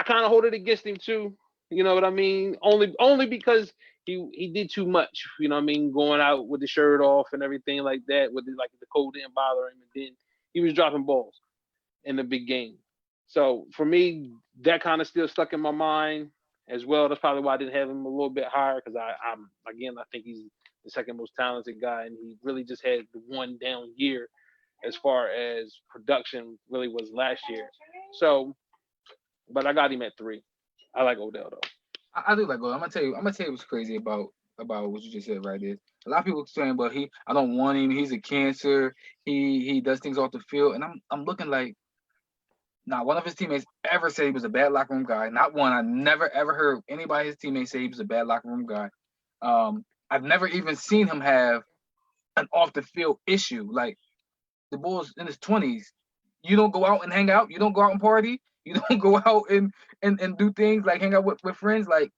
kind of hold it against him too. You know what I mean? Only because he did too much. You know what I mean? Going out with the shirt off and everything like that, with the cold didn't bother him, and then he was dropping balls in the big game. So for me, that kind of still stuck in my mind as well. That's probably why I didn't have him a little bit higher because I think he's the second most talented guy, and he really just had the one down year as far as production really was last year. So, but I got him at 3. I like Odell though. I do like Odell. I'm gonna tell you what's crazy about what you just said right there. A lot of people saying, but I don't want him. He's a cancer. He does things off the field, and I'm looking like, not one of his teammates ever said he was a bad locker room guy. Not one. I never ever heard anybody his teammates say he was a bad locker room guy. I've never even seen him have an off the field issue. Like the Bulls in his 20s, you don't go out and hang out. You don't go out and party. You don't go out and do things like hang out with friends. Like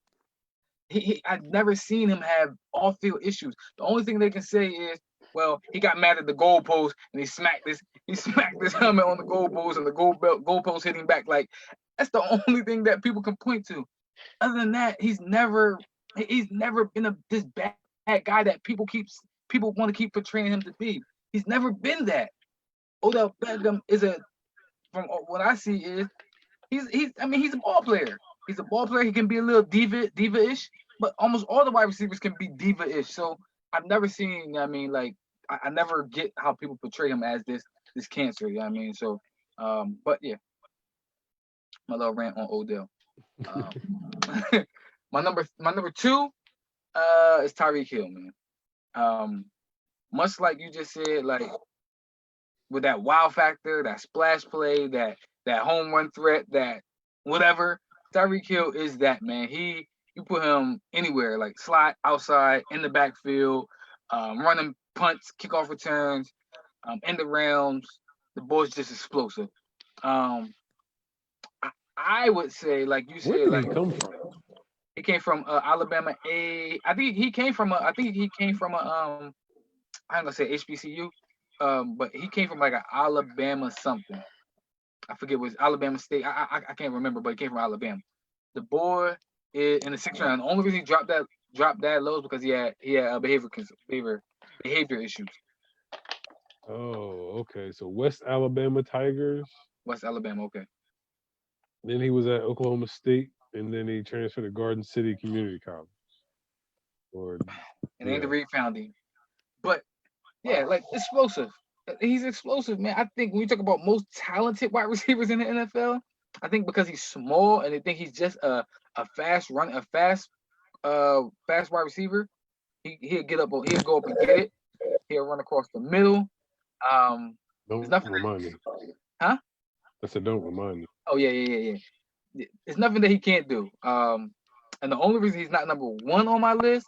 I've never seen him have off field issues. The only thing they can say is, well, he got mad at the goalpost and he smacked this helmet on the goalpost and the goalpost hit him back. Like that's the only thing that people can point to. Other than that, he's never been this bad guy that people want to keep portraying him to be. He's never been that. Odell Beckham from what I see is he's a ball player. He's a ball player. He can be a little diva-ish, but almost all the wide receivers can be diva-ish. So I've never seen. I never get how people portray him as this cancer. You know what I mean? So, but yeah, my little rant on Odell. My number 2 is Tyreek Hill, man. Much like you just said, like with that wow factor, that splash play, that home run threat, that whatever. Tyreek Hill is that, man. You put him anywhere, like slot outside, in the backfield, running punts, kickoff returns, in the realms, The boy's just explosive. Um, I would say, like you Where said, did he like come from? he came from Alabama A. I think he came from a. I think he came from a. I'm gonna say HBCU. But he came from like an Alabama something. I forget what it was Alabama State. I can't remember, but he came from Alabama. The boy is in the 6th round. The only reason he dropped that low is because he had behavior issues. Oh, okay. So West Alabama Tigers. West Alabama, okay. Then he was at Oklahoma State, and then he transferred to Garden City Community College. Or And yeah, Andy Reid found him. But yeah, like explosive. He's explosive, man. I think when you talk about most talented wide receivers in the NFL, I think because he's small and they think he's just a fast wide receiver. He'll he'll go up and get it. He'll run across the middle. There's don't nothing, remind me. huh? I said, don't remind me. Oh yeah. There's nothing that he can't do. And the only reason he's not number one on my list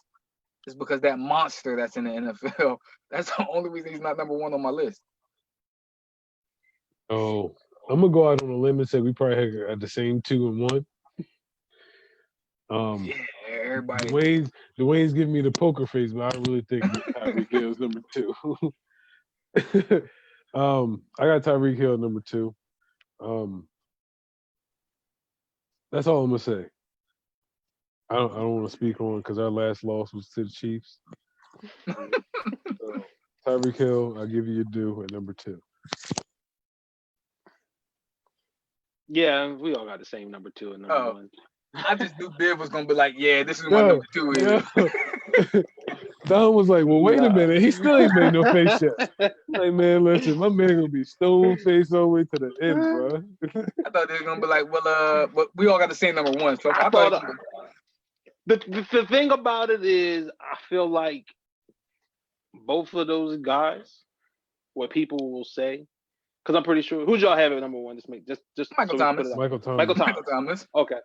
is because that monster that's in the NFL. That's the only reason he's not number one on my list. Oh, I'm gonna go out on a limb and say we probably had the same 2 and 1. Yeah, everybody. Dwayne's giving me the poker face, but I don't really think Tyreek Hill's number 2. I got Tyreek Hill number 2. That's all I'm gonna say. I don't want to speak on because our last loss was to the Chiefs. So, Tyreek Hill, I'll give you your due at number 2. Yeah, we all got the same number 2 and number 1. I just knew Biv was gonna be like, yeah, this is what my number 2 is. Don was like, well, wait a minute. He still ain't made no face yet. Like, man, listen, my man gonna be stone face all the way to the end, bro. I thought they were gonna be like, well, but we all got the same number 1. So I thought the thing about it is, I feel like both of those guys, what people will say, because I'm pretty sure who'd y'all have at number 1? Just Michael so Thomas. Michael Thomas. Michael Thomas. Okay.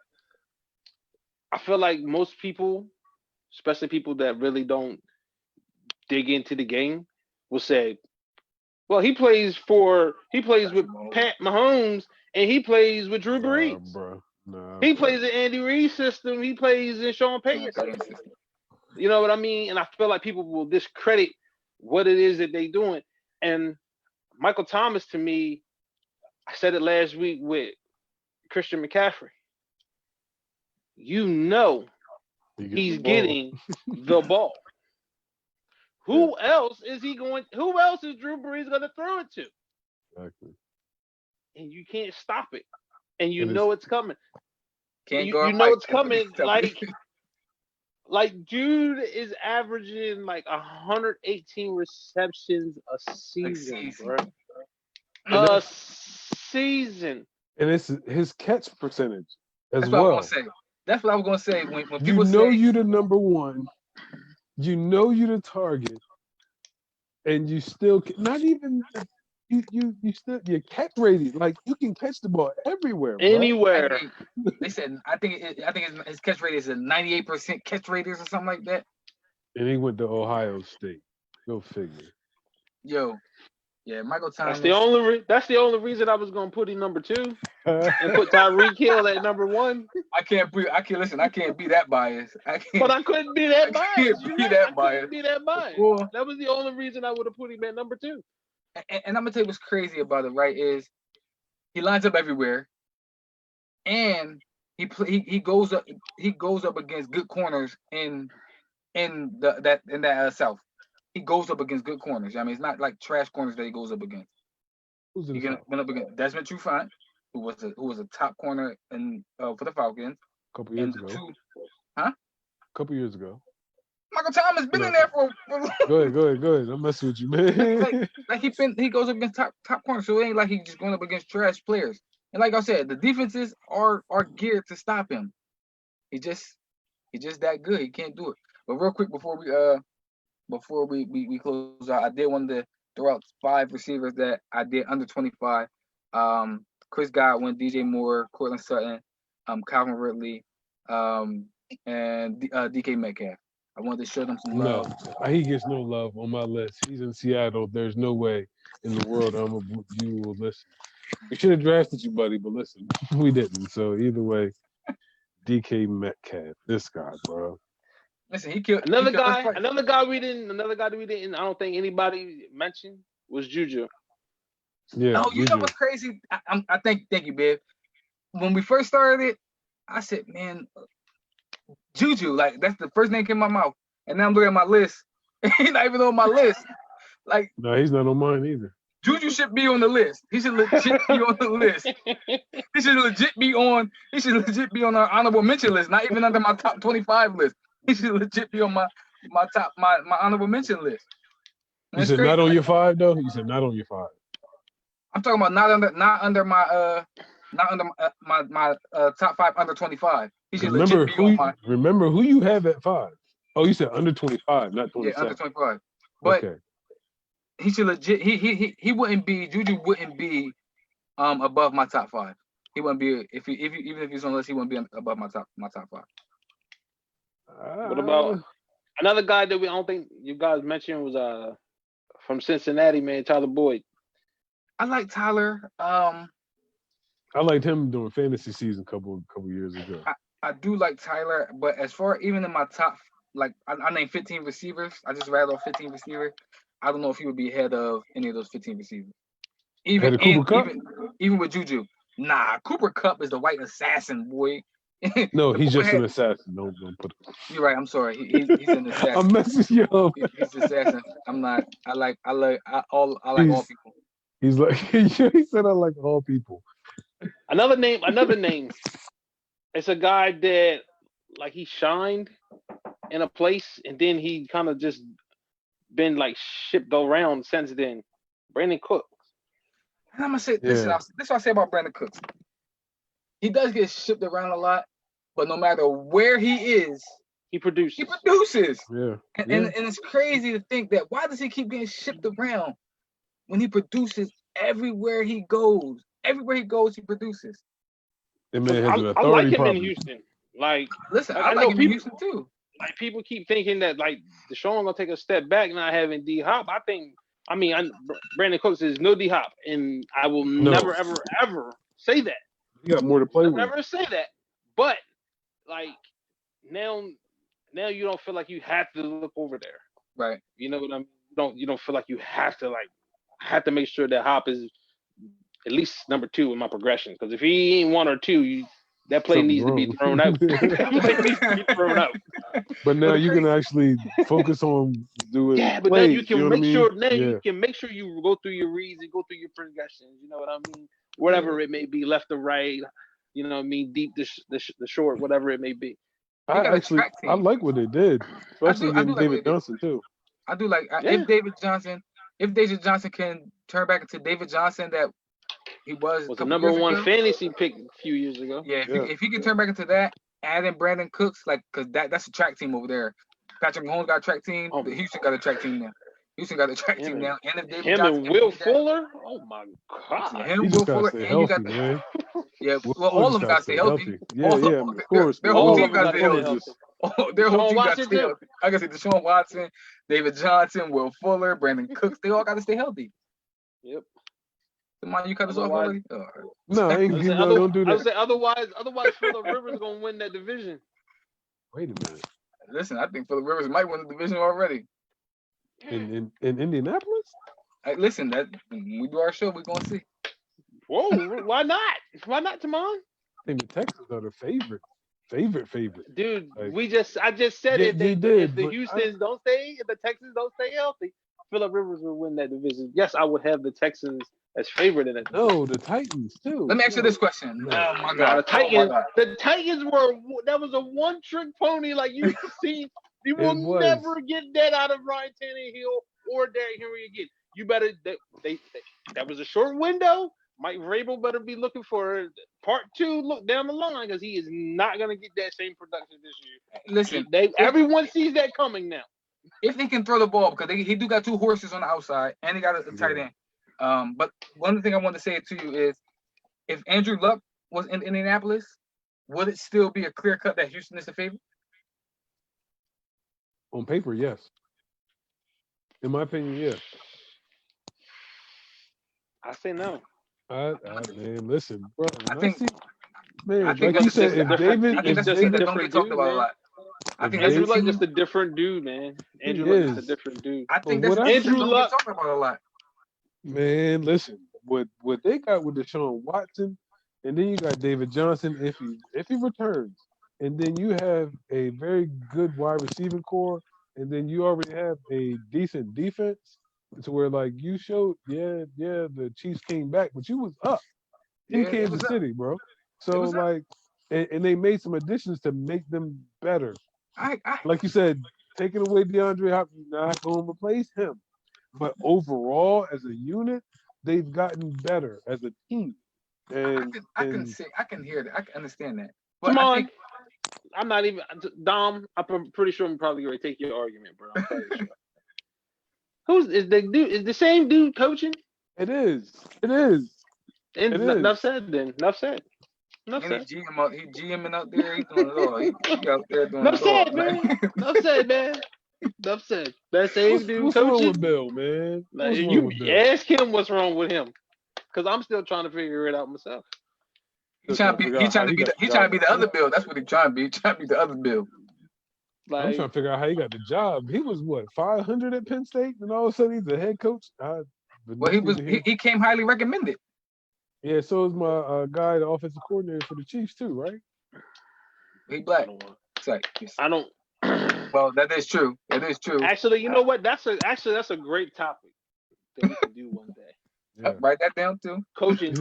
I feel like most people, especially people that really don't dig into the game, will say, well, he plays with Pat Mahomes and he plays with Drew Brees. He plays in Andy Reid's system. He plays in Sean Payton's system. You know what I mean? And I feel like people will discredit what it is that they're doing. And Michael Thomas, to me, I said it last week with Christian McCaffrey. You know he's getting the ball. Who else is Drew Brees going to throw it to? Exactly. And you can't stop it. And you know it's coming. You know it's coming. Like dude is averaging like 118 receptions a season, bro. A season. And it's his catch percentage as That's well. What I was gonna say. That's what I was gonna say. When people you're the number 1, you know you're the target, and you still not even you still your catch rating, like you can catch the ball everywhere, anywhere. They said I think his catch rate is a 98% catch rate or something like that. And he went to Ohio State. Go figure. Yo, yeah, Michael Thomas. That's the only reason I was gonna put him number 2 and put Tyreek Hill at number 1. I can't be that biased. But I couldn't be that biased. Couldn't be that biased. Well, that was the only reason I would have put him at number 2. And I'm gonna tell you what's crazy about it, right? Is he lines up everywhere, and he goes up against good corners in that South. He goes up against good corners. I mean, it's not like trash corners that he goes up against. He went up against Desmond Trufant, who was a top corner for the Falcons. A couple years ago. A couple years ago. Michael Thomas been in there for. Go ahead. I'm messing with you, man. like he goes up against top corners, so it ain't like he's just going up against trash players. And like I said, the defenses are geared to stop him. He's just that good. He can't do it. But real quick before we close out, I did want to throw out 5 receivers that I did under 25. Chris Godwin, DJ Moore, Cortland Sutton, Calvin Ridley, and DK Metcalf. I wanted to show them some No, love. he gets no love on my list. He's in Seattle. There's no way in the world you will listen. We should have drafted you, buddy, but listen, we didn't. So either way, DK Metcalf, this guy, bro. Listen, he killed. Another He killed us guy, twice. another guy we didn't. Another guy that we didn't. I don't think anybody mentioned was Juju. Yeah, Oh, you know what's crazy? I thank you, babe. When we first started it, I said, man, Juju, like that's the first name came in my mouth. And now I'm looking at my list. He's not even on my list. Like, no, he's not on mine either. Juju should be on the list. He should legit be on the list. He should legit be on. He should legit be on our honorable mention list. Not even under my top 25 list. He should legit be on my honorable mention list. You said crazy. Not on your 5 though. You said not on your 5. I'm talking about not under my top 5 under 25. He should legit be on my. Remember who you have at 5. Oh, you said under 25, not 27. Yeah, under 25. But okay. He should legit. He wouldn't be. Juju wouldn't be above my top 5. He wouldn't be even if he's on the list. He wouldn't be above my top 5. What about another guy that I don't think you guys mentioned was from Cincinnati, man, Tyler Boyd. I like Tyler. I liked him during fantasy season a couple years ago. I do like Tyler, but as far even in my top, like I named 15 receivers. I just rattled off 15 receivers. I don't know if he would be ahead of any of those 15 receivers. Even with Juju. Nah, Cooper Kupp is the white assassin, boy. No, he's just an assassin. Don't put it. You're right. I'm sorry. He's an assassin. I'm messing you up. He's an assassin. I'm not. I like all people. He's like he said I like all people. Another name. It's a guy that like he shined in a place and then he kind of just been like shipped around since then. Brandon Cooks. And I'm gonna say this. This is what I say about Brandon Cooks. He does get shipped around a lot, but no matter where he is, he produces. Yeah. And it's crazy to think that why does he keep getting shipped around when he produces everywhere he goes? Everywhere he goes, he produces. That man has an authority I like him problem. in Houston. Like, listen, I like him in Houston too. Like people keep thinking that like Deshaun gonna take a step back, not having D Hop. Brandon Cooks is no D Hop, and I will never ever say that. You got more to play with. Never say that. But like now you don't feel like you have to look over there. Right. You know what I mean? You don't feel like you have to make sure that Hop is at least number 2 in my progression. Because if he ain't 1 or 2, that play needs to be thrown out. But now you can actually focus on doing. Yeah, but then you can make sure. Now you can make sure you go through your reads and go through your progressions. You know what I mean? Whatever it may be, left or right. You know what I mean? Deep the short, whatever it may be. I like what they did, especially getting David Johnson too. I do like if David Johnson can turn back into David Johnson that he was the number 1 fantasy pick a few years ago. Yeah, if he can turn back into that, add in Brandon Cooks, like because that's a track team over there. Patrick Mahomes got a track team. Houston got a track team now. And if David Johnson and Will Fuller, oh my God, Will Fuller, and you got man. Yeah, well, all of them got to stay healthy. Yeah, of course. Their whole team got to stay healthy. Their whole team got to stay healthy. I can say Deshaun Watson, David Johnson, Will Fuller, Brandon Cooks. They all got to stay healthy. Yep. Come on, you cut us off already? Oh, no, don't do that. I would say otherwise, Phillip Rivers is gonna win that division. Wait a minute. Listen, I think Phillip Rivers might win the division already. In Indianapolis? Hey, listen, that when we do our show, we're gonna see. Whoa, why not? Why not, Tamon? I think the Texans are the favorite. Dude, like, I just said it. They did. If the if the Texans don't stay healthy, Phillip Rivers will win that division. Yes, I would have the Texans as favorite in it. No, the Titans too. Let me ask you this question. Oh my God, the Titans that was a one-trick pony. Like you see, you will never get that out of Ryan Tannehill or Derrick Henry again. You better that was a short window. Mike Vrabel better be looking for part 2. Look down the line because he is not going to get that same production this year. Listen, everyone sees that coming now. If they can throw the ball, because he do got 2 horses on the outside and he got a tight end. But one thing I want to say to you is, if Andrew Luck was in Indianapolis, would it still be a clear cut that Houston is the favorite? On paper, yes. In my opinion, yeah. I say no. Man, listen, bro. I When I think see, man, I think like you that's said, just if I David, think if that's something that David, don't get different talked dude, about a man. lot. I if think that's Andrew just Luck David, just a different dude, man. he Andrew Luck just a is. different dude. I But think that's what I just something Andrew that don't get Luck, talked about a lot. Man, listen, what they got with Deshaun Watson, and then you got David Johnson if he returns, and then you have a very good wide receiving core, and then you already have a decent defense, to where like you showed, yeah, the Chiefs came back, but you was up in Yeah, it was Kansas up. City, bro. It So was up. like, and they made some additions to make them better. I Like you said, taking away DeAndre Hopkins, not going to replace him. But overall, as a unit, they've gotten better as a team. And I can see I can hear that. I can understand that. But come I on. think I'm not even Dom. I'm pretty sure I'm probably going to take your argument, bro. I'm pretty sure. Who's is the dude? Is the same dude coaching? it is. It is. And It is. enough said. Then enough said. Enough and said. he GMing out there, he's doing it all. He out there doing Enough it all. said, man. Enough said, man. Enough said. That same dude What's wrong with coaching. Bill, man? Like, What's wrong you with Bill? ask him what's wrong with him, because I'm still trying to figure it out myself. Still trying to figure out how he got the He trying to job. be the other Bill. That's what he trying to be. He trying to be the other Bill. I'm Like, trying to figure out how he got the job. He was what 500 at Penn State, and all of a sudden he's the head coach. Well, he came highly recommended. Yeah, so is my guy, the offensive coordinator for the Chiefs too, right? He I black. don't want. It's like, I don't. well, that is true. That is true. Actually, you know what? That's a great topic that we can do one day. Yeah. Write that down too. Coaching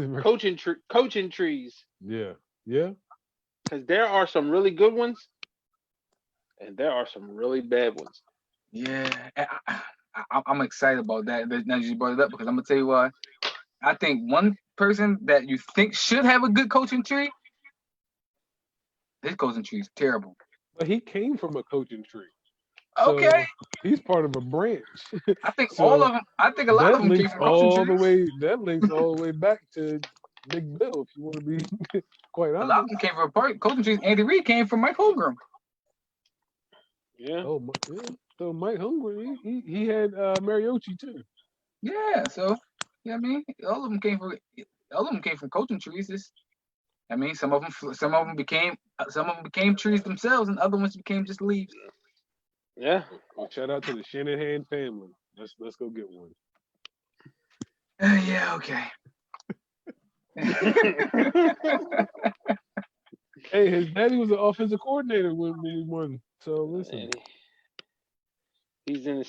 trees, Yeah. because there are some really good ones, and there are some really bad ones. Yeah, I'm excited about that. Now you brought it up because I'm gonna tell you why. I think one person that you think should have a good coaching tree, his coaching tree is terrible. But he came from a coaching tree. So Okay, he's part of a branch. I think So all of them. I think a lot of them came from coaching trees. That links all the way back to Big Bill, if you want to be quite A honest. lot of them came from coaching trees. Andy Reid came from Mike Holmgren. Yeah. Yeah. So Mike Humphrey, he had Mariucci too. Yeah, so yeah, I mean, all of them came from coaching trees. I mean, some of them became trees themselves, and other ones became just leaves. Yeah. Well, shout out to the Shanahan family. Let's go get one. Yeah, okay. Hey, his daddy was an offensive coordinator when we won. So listen. He's in the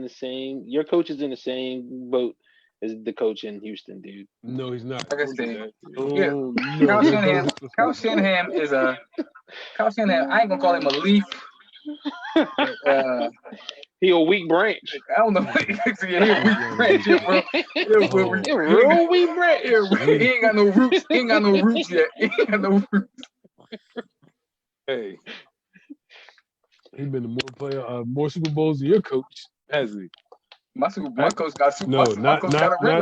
same. Your coach is in the same boat as the coach in Houston, dude. No, he's not. Like I Don't do said, that. yeah, Oh no, Kyle that's Shanahan. disrespectful. Kyle Shanahan is a Kyle Shanahan. I ain't gonna call him a leaf. But, He a weak branch. I don't know. He a weak branch, yeah, bro. A real weak branch. He ain't got no roots. He ain't got no roots yet. He ain't got no roots. Hey, he's been to more Super Bowls than your coach, has he? My coach got Super. No, my coach got a ring.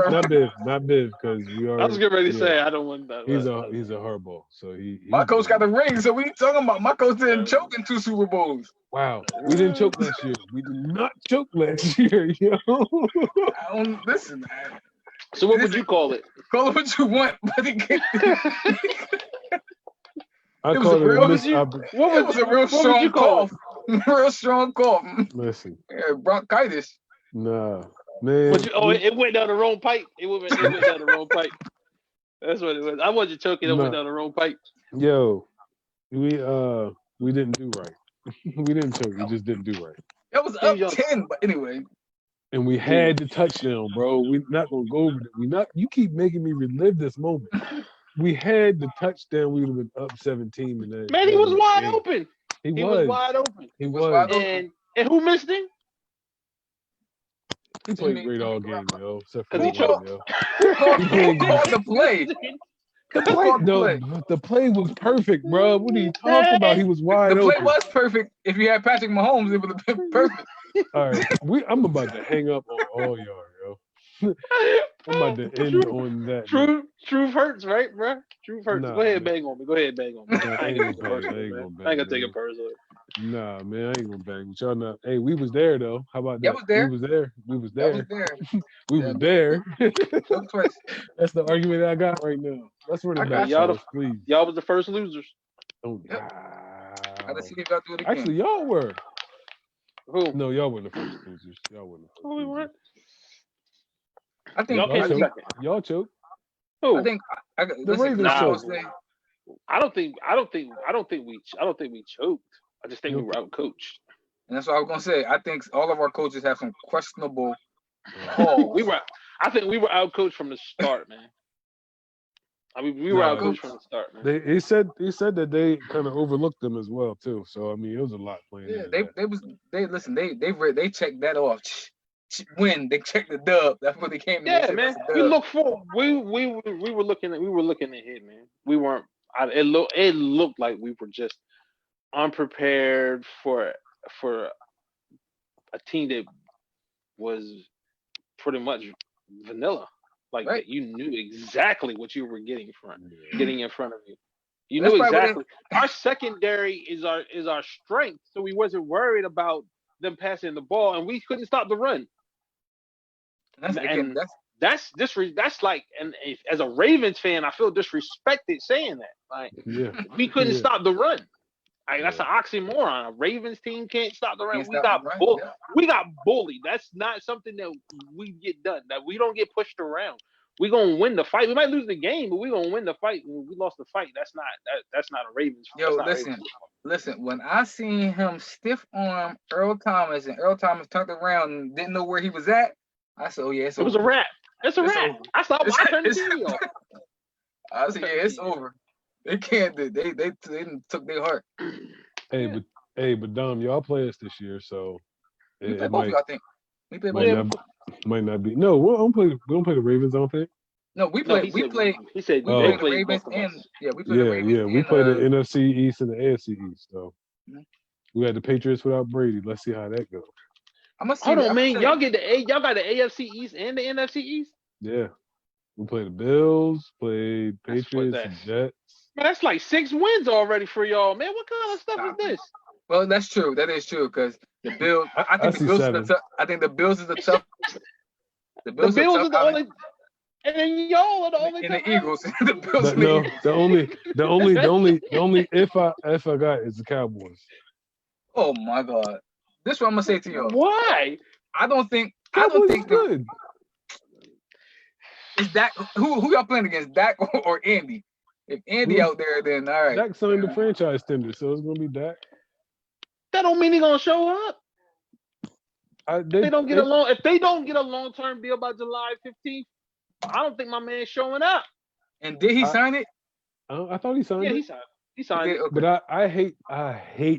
not Biv, because we are. I was getting ready to say I don't want that. He's a hardball, so my coach got a ring. So what are you talking about? My coach didn't choke in 2 Super Bowls. Wow, we didn't choke last year. We did not choke last year, yo. I don't listen. So what would you call it? Call it what you want, but it can't. I It was called a it real- a missed It was a real what would you strong call cough. Real strong cough. Listen, Yeah, bronchitis. nah, man. It went down the wrong pipe. It went down the wrong pipe. That's what it was. I wasn't choking. It went down the wrong pipe. Yo, we didn't do right. We didn't choke. We just didn't do right. It was up 10, but anyway. And we had the touchdown, bro. We're not gonna go over it. You keep making me relive this moment. We had the touchdown. We would have been up 17 in that. Man, he was wide open. He was wide open. He was. And who missed him? He played great all game, yo. Except for Because he choked. yo. Who called the play? The play was perfect, bro. What are you talking about? He was wide open. The play was perfect. If you had Patrick Mahomes, it would have been perfect. All right, I'm about to hang up on all y'all, yo. I'm about to end on that. Truth hurts, right, bro? Truth hurts. Nah, Go ahead, man. bang on me. I ain't gonna take it personally. Nah, man, I ain't gonna bang with y'all. Not. Hey, we was there though. How about Y'all that? was there. We was there. We was Y'all was there. there. We Yeah, was there. Choke twice. That's the argument I got right now. Let's run I it got back, y'all fellas, please. y'all was the first losers. Oh Yep. I wow. gotta see if y'all do it again. Actually, y'all were. Who? No, y'all weren't the first losers. Y'all weren't the first Who we losers. weren't? I think. Y'all Y'all came I in think. choked. second. Y'all choked. Who? I think. The Listen, Ravens I'm choked. supposed to say, I don't think we choked. I just think we were outcoached. and that's what I was gonna say. I think all of our coaches have some questionable Oh. calls. I think we were outcoached from the start, man. I mean, we were Nah, outcoached from the start, man. he said that they kind of overlooked them as well too. So I mean, it was a lot playing Yeah, into that. they checked that off. When they checked the dub, that's what they came in. They Yeah, said man. that's a We dub. look for we were looking ahead, man. We weren't. It looked like we were just unprepared for a team that was pretty much vanilla. Like Right. that, you knew exactly what you were getting in front of you. You And that's knew probably what exactly. Our secondary is our strength, so we wasn't worried about them passing the ball, and we couldn't stop the run. And that's like, and as a Ravens fan, I feel disrespected saying that. Like Yeah. we couldn't Yeah. stop the run. Like, that's Yeah. an oxymoron. A Ravens team can't stop the run. Can't stop the run, yeah. We got bullied. That's not something that we get done. That we don't get pushed around. We gonna win the fight. We might lose the game, but we gonna win the fight. When we lost the fight, that's not a Ravens. Yo, That's not listen. When I seen him stiff arm Earl Thomas and Earl Thomas turned around and didn't know where he was at, I said, "Oh yeah, it's It over." was a wrap. It's a It's wrap. over. I stopped. I turned the It's- TV off. I said, "Yeah, it's over." They can't. They didn't took their heart. But Dom, y'all play us this year, so We play it both of might you, I think. We play both. might of you. not might not be. No, we don't play. We don't play the Ravens. I don't think. No, we No, play. he We said play. he said We they play the played Ravens both of us. and we play the Ravens. Yeah. We and, play the NFC East and the AFC East. So Mhm. we had the Patriots without Brady. Let's see how that goes. I'm gonna see. Hold on, I'm man. gonna Y'all got the AFC East and the NFC East. Yeah, we played the Bills, played That's Patriots, and Jets. Man, that's like 6 wins already for y'all, man. What kind of stuff is this? Well, that's true. That is true because the Bills. I think the see Bills is 7. the tough. I think the Bills is the tough. The The Bills Bills are are tough the out only, and then y'all are the only. in the tough Eagles. The Bills But and the no, Eagles. the only if I got is the Cowboys. Oh my God! This is what I'm gonna say to y'all. Why? I don't think Cowboys is good. is Dak who y'all playing against, Dak or Andy? If Andy out there, then all right. Dak signed the franchise tender, so it's gonna be Dak. That don't mean he's gonna show up. If they don't get a long-term deal by July 15th, I don't think my man's showing up. And did he sign it? I thought he signed Yeah, it. he signed it. Okay. But I hate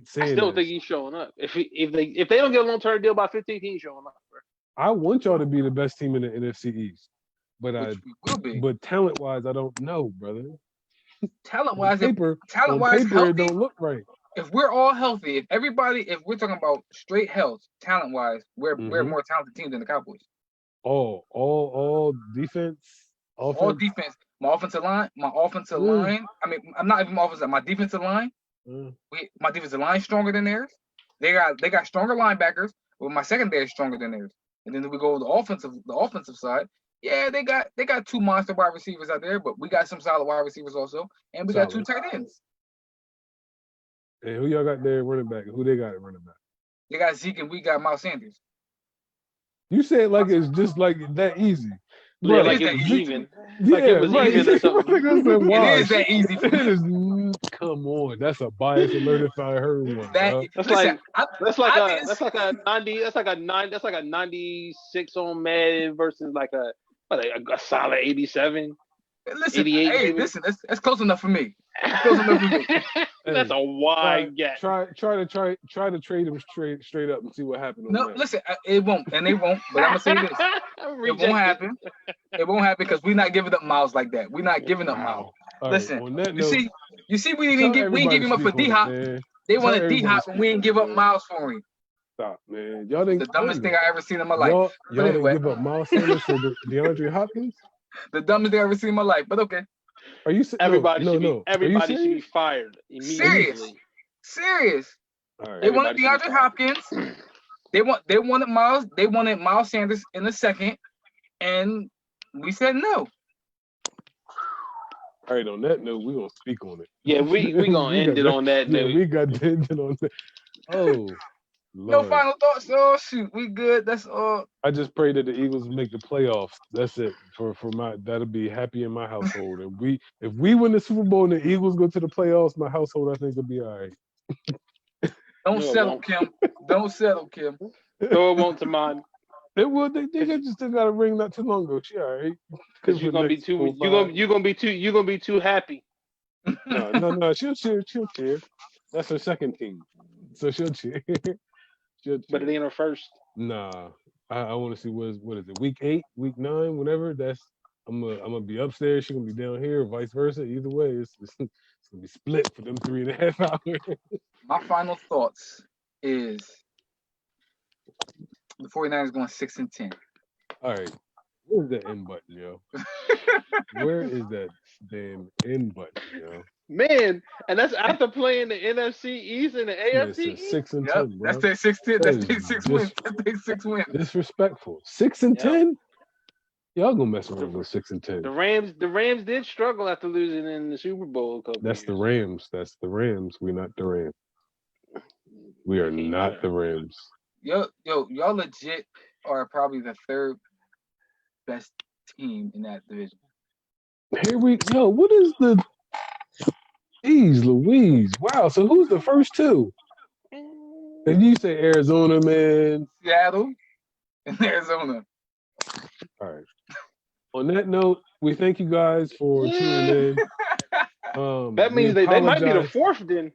saying I still this. think he's showing up. If they don't get a long-term deal by 15th, he ain't showing up. Bro. I want y'all to be the best team in the NFC East, but Which we will be. but talent-wise, I don't know, brother. Talent-wise, on paper, healthy, it don't look right. If we're all healthy, if we're talking about straight health, talent-wise, we're a more talented team than the Cowboys. All defense, offense. All defense. My offensive line. I mean, I'm not even my offensive. My defensive line. My defensive line is stronger than theirs. They got stronger linebackers, but my secondary is stronger than theirs. And then we go to the offensive side. Yeah, they got 2 monster wide receivers out there, but we got some solid wide receivers also, and we got 2 tight ends. And who y'all got there running back? Who they got at running back? They got Zeke and we got Miles Sanders. You say it like it's just like that easy. Yeah, Right. like it was even. Yeah, Like it was right. even or something. It is that easy for It is. Come on, that's a bias alert if I heard one. Bro. That's like a 96 on Madden versus like a solid 87. Listen, 88, hey, maybe. listen, that's close enough for me. Close enough for me. That's a wide gap. Try to trade him straight up and see what happens. No, listen, it won't, and they won't. But I'm gonna say this: it won't happen. It won't happen because we're not giving up Miles like that. We're not giving up Miles. Listen, you see, we didn't give him up for D-Hop. They wanted D-Hop, and we didn't give up Miles for him. Stop, man. Y'all didn't. The dumbest thing I ever seen in my life. Y'all anyway. didn't give up Miles Sanders for DeAndre Hopkins. The dumbest thing I ever seen in my life. But okay. Everybody should be fired immediately. Serious. All They right. wanted Everybody should be DeAndre Hopkins. They wanted Miles. They wanted Miles Sanders in the second, and we said no. All right. On that note, we're gonna speak on it. Yeah, we gonna end it on that Yeah, note. we got to end it on that. Oh No Lord. final thoughts. Oh shoot, we good. That's all. I just pray that the Eagles make the playoffs. That's it. For my that'll be happy in my household. And if we win the Super Bowl and the Eagles go to the playoffs, my household I think will be all right. Don't No, it settle, won't. Kim. Don't settle, Kim. No, it won't to mine. They will. They just still got a ring not too long ago. She all right. Because For you're the gonna be next too 4, you're gonna be too happy. No. She'll cheer. She'll cheer. That's her second team, so she'll cheer. She'll cheer. But it ain't her first. Nah, I want to see what is it? Week 8, week 9, whatever. I'm gonna be upstairs. She's gonna be down here, or vice versa. Either way, it's gonna be split for them 3.5 hours. My final thoughts is the 49ers going 6-10. All right, where's the end button, yo? Where is that damn end button, yo? Man, and that's after playing the NFC East and the AFC Listen, East. 6 and Yep, 10, bro. that's their 6-10. That That's is their 6 wins. That's their 6 wins. Disrespectful. 6 and Yeah. 10. Y'all gonna mess around with 6 and 10. The Rams did struggle after losing in the Super Bowl a couple That's years. the Rams. That's the Rams. We're not the Rams. We are not the Rams. Y'all legit are probably the third best team in that division. What is the Jeez Louise. Wow. So who's the first two? And you say Arizona, man. Seattle and Arizona. All right. On that note, we thank you guys for tuning in. That means they might be the fourth then.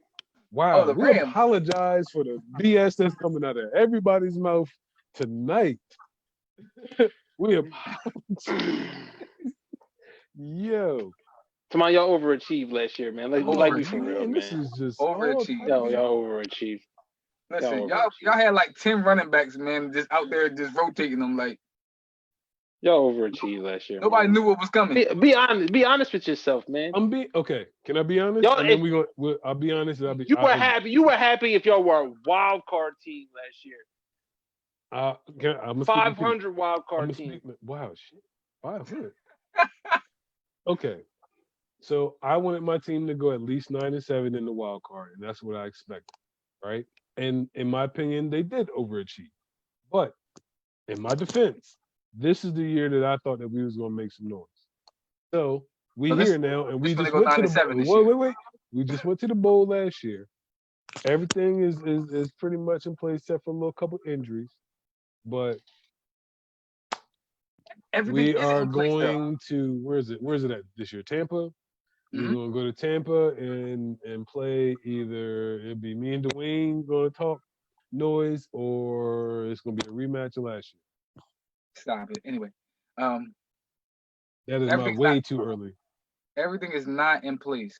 Wow. the We Rams. apologize for the BS that's coming out of everybody's mouth tonight. We apologize. Yo. Come on, y'all overachieved last year, man. Like be for real, man. This is just Overachieved. Y'all overachieved. Listen, y'all had like 10 running backs, man, just out there just rotating them like y'all overachieved last year. nobody knew what was coming. Be honest. Be honest with yourself, man. Okay. Can I be honest? Y'all, and then I'll be honest. You were happy. You were happy if y'all were a wild card team last year. I'm 500 wild card team. Wow, shit. 500. Okay. So I wanted my team to go at least 9-7 in the wild card, and that's what I expected, right? And in my opinion, they did overachieve. But in my defense, this is the year that I thought that we was gonna make some noise. So we here now, and we just went to the bowl. Wait. We just went to the bowl last year. Everything is pretty much in place except for a little couple injuries, but we are going to where's it at this year? Tampa. We're gonna go to Tampa and play either it'll be me and Dwayne gonna talk noise or it's gonna be a rematch of last year. Stop it. Anyway, that is way too early. Everything is not in place.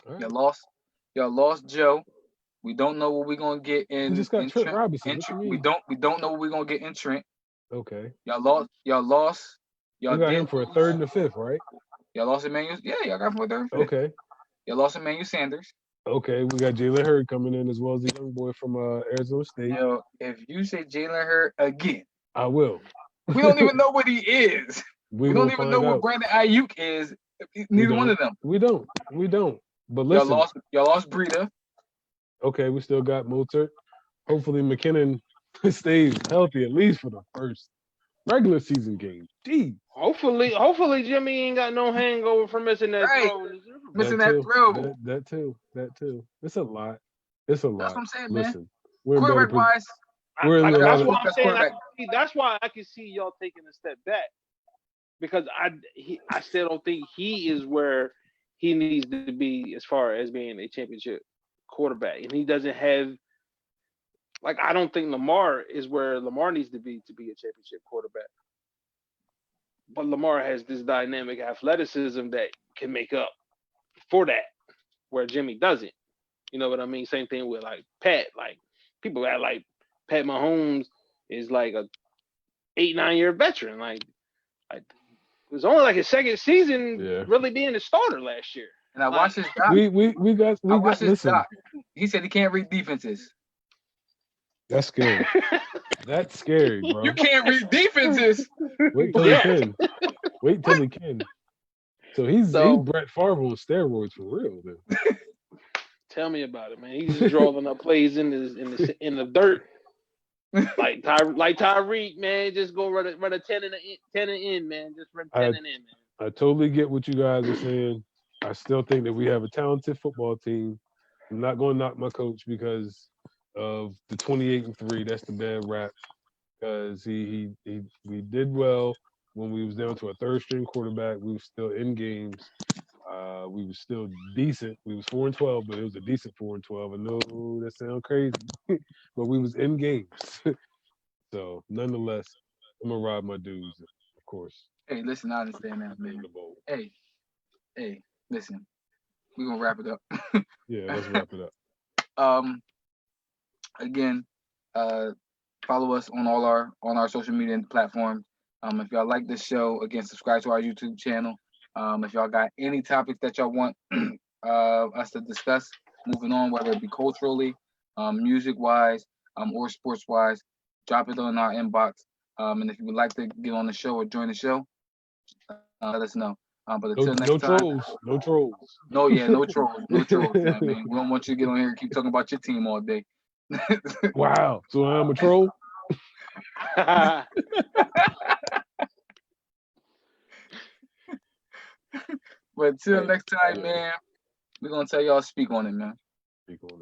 Right. Y'all lost Joe. We don't know what we're gonna get in. We just got Trent Robinson. We don't know what we're gonna get in Trent. Okay. Y'all lost. Y'all got him for a 3rd and a 5th, right? Y'all lost Emmanuel. Yeah, y'all got him for a 3rd and 5th. Okay. Y'all lost Emmanuel Sanders. Okay, we got Jalen Hurd coming in as well as the young boy from Arizona State. Yo, if you say Jalen Hurd again, I will. We don't even know what he is. We don't even know what Brandon Ayuk is. Neither one of them. We don't. But listen, y'all lost Breida. Okay, we still got Mozart. Hopefully McKinnon stays healthy at least for the first regular season game. Jeez. Hopefully Jimmy ain't got no hangover for missing that throw. Missing that throw. That too. It's a lot. That's what I'm saying, listen, man. Quarterback wise, that's why I can see y'all taking a step back. Because I still don't think he is where he needs to be as far as being a championship quarterback. And he doesn't have I don't think Lamar is where Lamar needs to be a championship quarterback. But Lamar has this dynamic athleticism that can make up for that, where Jimmy doesn't. You know what I mean? Same thing with Pat. People act like Pat Mahomes is a 8-9 year veteran. It was only his second season really being a starter last year. And I watched his doc. We got listen. Doc. He said he can't read defenses. That's scary. That's scary, bro. You can't read defenses. Wait till he can. Wait till he can. So he's Brett Favre on steroids for real, then. Tell me about it, man. He's just drawing up plays in the dirt. Like Tyreek, man, just go run a 10 and in, man. Just run 10 and in, man. I totally get what you guys are saying. I still think that we have a talented football team. I'm not going to knock my coach because of the 28-3. That's the bad rap. Because we did well when we was down to a third string quarterback. We were still in games. We were still decent. We was 4-12, but it was a decent 4-12. I know that sounds crazy, but we was in games. So nonetheless, I'm gonna ride my dudes, of course. Hey, listen, I understand that, man. Hey, listen, we're gonna wrap it up. Yeah, let's wrap it up. Again, follow us on all our social media platforms. If y'all like this show, again, subscribe to our YouTube channel. If y'all got any topics that y'all want us to discuss, moving on, whether it be culturally, music-wise, or sports-wise, drop it on our inbox. And if you would like to get on the show or join the show, let us know. But until next time, no trolls. No, yeah, no trolls. Man. I mean, we don't want you to get on here and keep talking about your team all day. Wow, so I'm a troll? But until next time, man, we're gonna tell y'all speak on it, man. Speak on it.